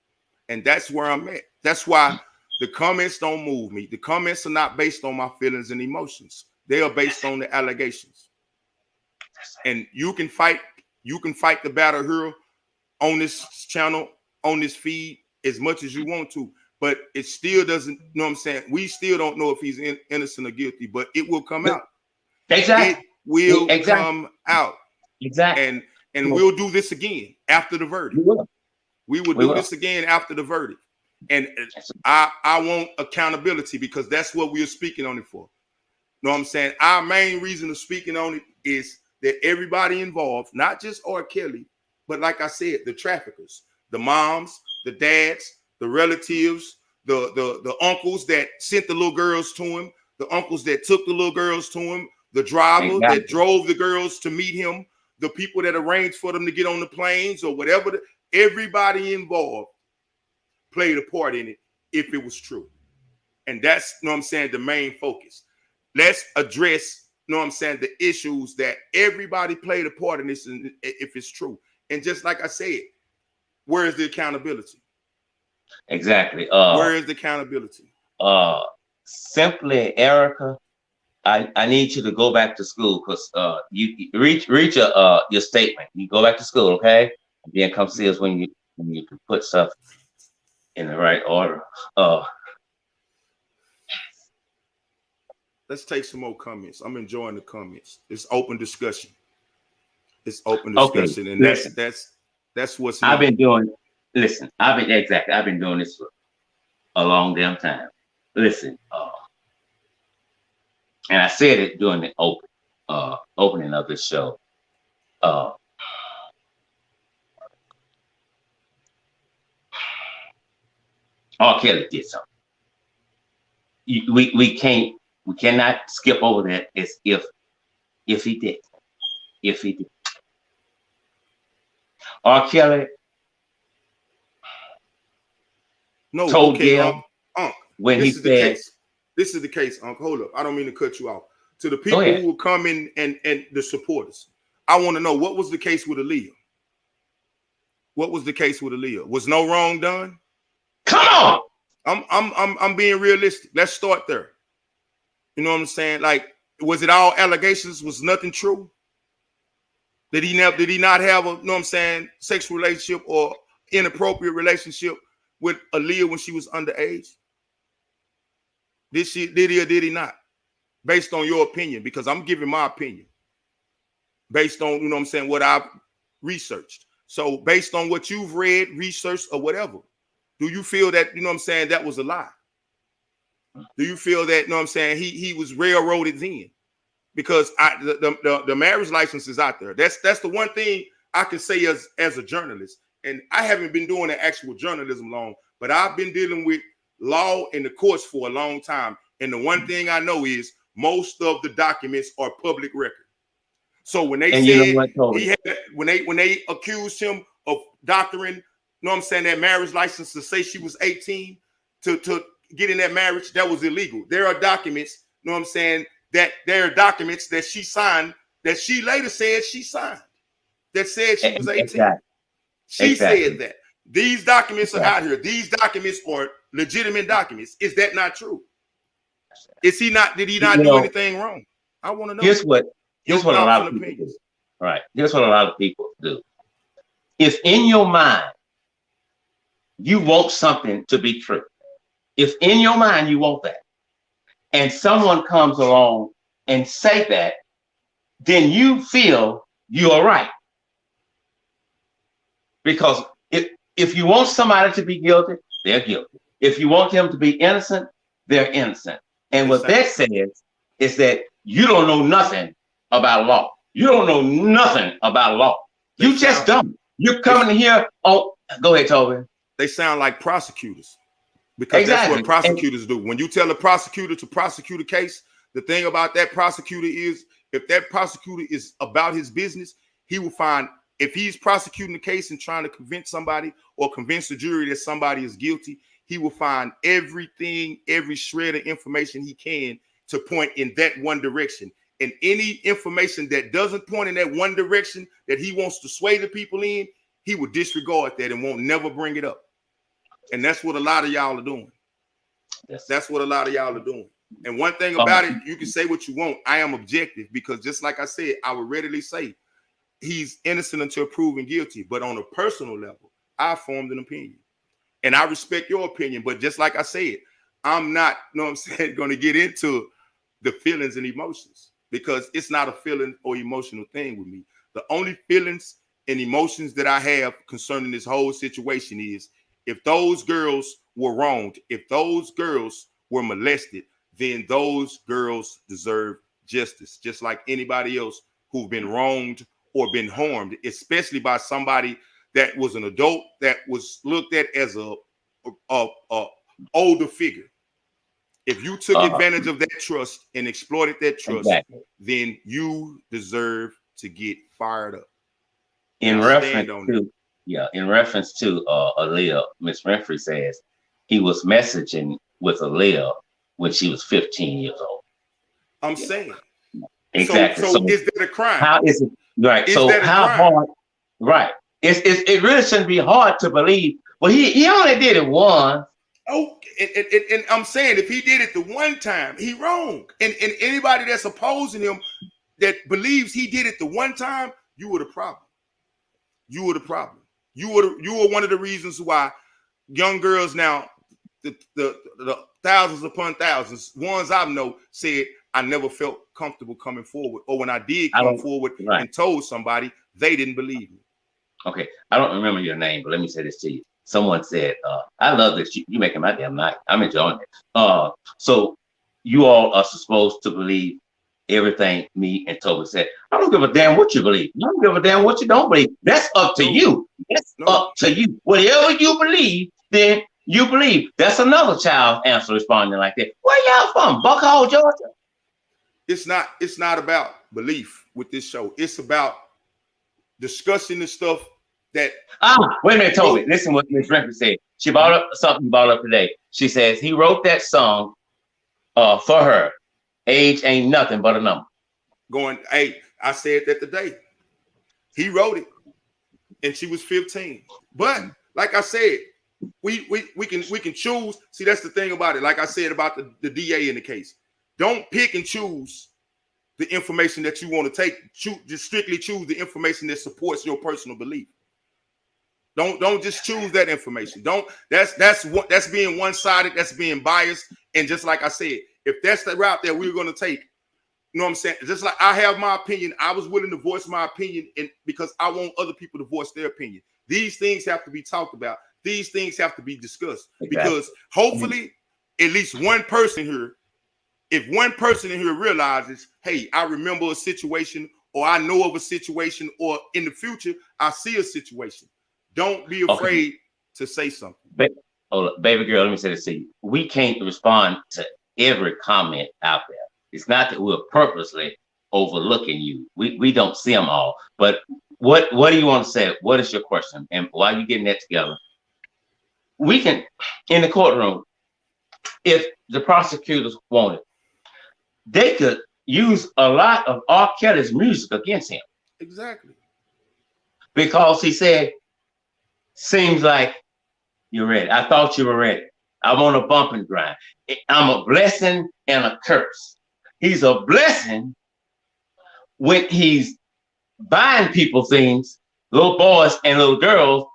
And that's where I'm at. That's why the comments don't move me. The comments are not based on my feelings and emotions. They are based on the allegations. And you can fight the battle here on this channel, on this feed, as much as you want to. But it still doesn't, you know what I'm saying? We still don't know if he's innocent or guilty, but it will come out. Exactly. It will come out. Exactly. And we'll do this again after the verdict. We will do this again after the verdict. And I want accountability, because that's what we are speaking on it for. You know what I'm saying? Our main reason of speaking on it is that everybody involved, not just R.Kelly, but like I said, the traffickers, the moms, the dads, the relatives, the uncles that sent the little girls to him, the uncles that took the little girls to him, the driver that drove the girls to meet him, the people that arranged for them to get on the planes or whatever. Everybody involved played a part in it if it was true. And that's, you know what I'm saying, the main focus. Let's address, you know what I'm saying, the issues that everybody played a part in this, and if it's true. And just like I said, where is the accountability? Exactly. Where is the accountability? Simply, Erica, I need you to go back to school, because you reach your statement. You go back to school, okay? And then come see us when you can put stuff in the right order. Let's take some more comments. I'm enjoying the comments. It's open discussion. It's open discussion, okay. And that's what's I've been doing. Listen, I've been doing this for a long damn time. Listen, and I said it during the opening of this show. R.Kelly did something. We cannot skip over that as if he did. If he did. R.Kelly told Gail when he said, this is the case, Uncle. Hold up. I don't mean to cut you off. To the people who will come in and the supporters, I want to know, what was the case with Aaliyah? What was the case with Aaliyah? Was no wrong done? Come on. I'm being realistic. Let's start there. You know what I'm saying? Like, was it all allegations? Was nothing true? Did he not have a, you know what I'm saying, sexual relationship or inappropriate relationship with Aaliyah when she was underage? Did he or did he not? Based on your opinion, because I'm giving my opinion. Based on, you know what I'm saying, what I've researched. So based on what you've read, researched, or whatever, do you feel that, you know what I'm saying, that was a lie? Do you feel that, you know what I'm saying, he was railroaded then? Because the marriage license is out there. That's the one thing I can say as a journalist. And I haven't been doing the actual journalism long, but I've been dealing with law in the courts for a long time. And the one thing I know is most of the documents are public record. So when they when they accused him of doctoring, you know what I'm saying, that marriage license to say she was 18 to get in that marriage, that was illegal. There are documents, you know what I'm saying, that there are documents that she signed that she later said she signed that said she was 18. Exactly. She said that. These documents are out here. These documents are legitimate documents. Is that not true? Is he not? Did he not do anything wrong? I want to know. Here's what a lot of people do. Right. Here's what a lot of people do. If in your mind you want something to be true, if in your mind you want that, and someone comes along and say that, then you feel you are right. Because if you want somebody to be guilty, they're guilty. If you want them to be innocent, they're innocent. And what that says is that you don't know nothing about law. You don't know nothing about law. You just don't. You're coming here. Oh, go ahead, Toby. They sound like prosecutors, because that's what prosecutors do. When you tell a prosecutor to prosecute a case, the thing about that prosecutor is, if that prosecutor is about his business, he will find, if he's prosecuting the case and trying to convince somebody or convince the jury that somebody is guilty, he will find everything, every shred of information he can to point in that one direction. and any information that doesn't point in that one direction that he wants to sway the people in, he will disregard that and won't never bring it up. And that's what a lot of y'all are doing. That's what a lot of y'all are doing. And one thing about it, you can say what you want. I am objective because just like I said, I would readily say he's innocent until proven guilty. But on a personal level, I formed an opinion. And I respect your opinion. But just like I said, I'm not, you know what I'm saying, going to get into the feelings and emotions because it's not a feeling or emotional thing with me. The only feelings and emotions that I have concerning this whole situation is if those girls were wronged, if those girls were molested, then those girls deserve justice, just like anybody else who've been wronged or been harmed, especially by somebody that was an adult that was looked at as a older figure. If you took advantage of that trust and exploited that trust, then you deserve to get fired up. In reference to Aaliyah, Miss Renfrey says he was messaging with Aaliyah when she was 15 years old. I'm saying. Exactly. So is that a crime? How is it right? Is so that a how crime? hard? Right. It really shouldn't be hard to believe. Well, he only did it once. Oh, and I'm saying if he did it the one time, he wrong. And anybody that's opposing him that believes he did it the one time, you were the problem. You were the problem. You were one of the reasons why young girls now, the thousands upon thousands, ones I know said I never felt comfortable coming forward, or when I did come forward and told somebody, they didn't believe me. Okay, I don't remember your name, but let me say this to you. Someone said, I love this. You making my damn night. I'm enjoying it. So you all are supposed to believe everything me and Toby said. I don't give a damn what you believe. I don't give a damn what you don't believe. That's up to you. That's up to you. Whatever you believe, then you believe. That's another child's answer responding like that. Where y'all from? Buckhead, Georgia? It's not about belief with this show. It's about discussing the stuff that wait a minute, Toby. Listen what Ms. Renfrey said. She brought up something brought up today. She says he wrote that song for her. Age ain't nothing but a number. Hey, I said that today. He wrote it, and she was 15. But like I said, we can choose. See, that's the thing about it. Like I said about the DA in the case. Don't pick and choose the information that you want to take. Just strictly choose the information that supports your personal belief. Don't just choose that information. That's being one-sided, that's being biased. And just like I said, if that's the route that we're going to take, you know what I'm saying? Just like I have my opinion, I was willing to voice my opinion and because I want other people to voice their opinion. These things have to be talked about. These things have to be discussed. Because hopefully at least one person here, if one person in here realizes, hey, I remember a situation or I know of a situation or in the future, I see a situation. Don't be afraid to say something. Baby girl, let me say this to you. We can't respond to every comment out there. It's not that we're purposely overlooking you. We don't see them all. But what do you want to say? What is your question? And while you're getting that together, we can, in the courtroom, if the prosecutors wanted, they could use a lot of R.Kelly's music against him. Exactly. Because he said, seems like you're ready. I thought you were ready. I want a bump and grind. I'm a blessing and a curse. He's a blessing when he's buying people things, little boys and little girls,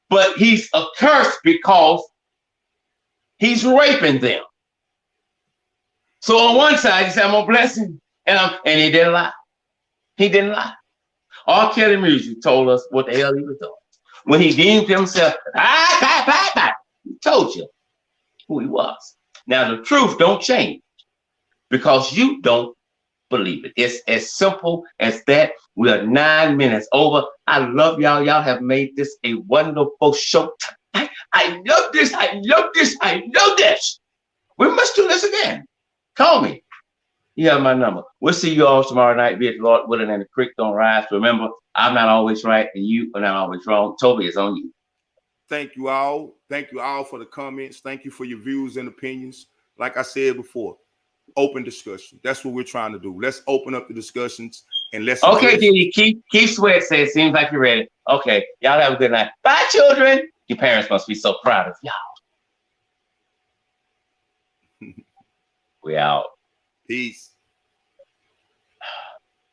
but he's a curse because he's raping them. So on one side, he said, I'm a blessing, and he didn't lie. He didn't lie. R. Kelly music told us what the hell he was doing. When he deemed himself, he told you who he was. Now the truth don't change because you don't believe it. It's as simple as that. We are 9 minutes over. I love y'all. Y'all have made this a wonderful show. I love this. I love this. I love this. We must do this again. Call me. You have my number. We'll see you all tomorrow night. Be it the Lord willing and the creek don't rise. Remember, I'm not always right and you are not always wrong. Toby, is on you. Thank you all. Thank you all for the comments. Thank you for your views and opinions. Like I said before, open discussion. That's what we're trying to do. Let's open up the discussions and let's Okay, address. Diddy, keep sweat. Say it seems like you're ready. Okay, y'all have a good night. Bye, children. Your parents must be so proud of y'all. We out. Peace.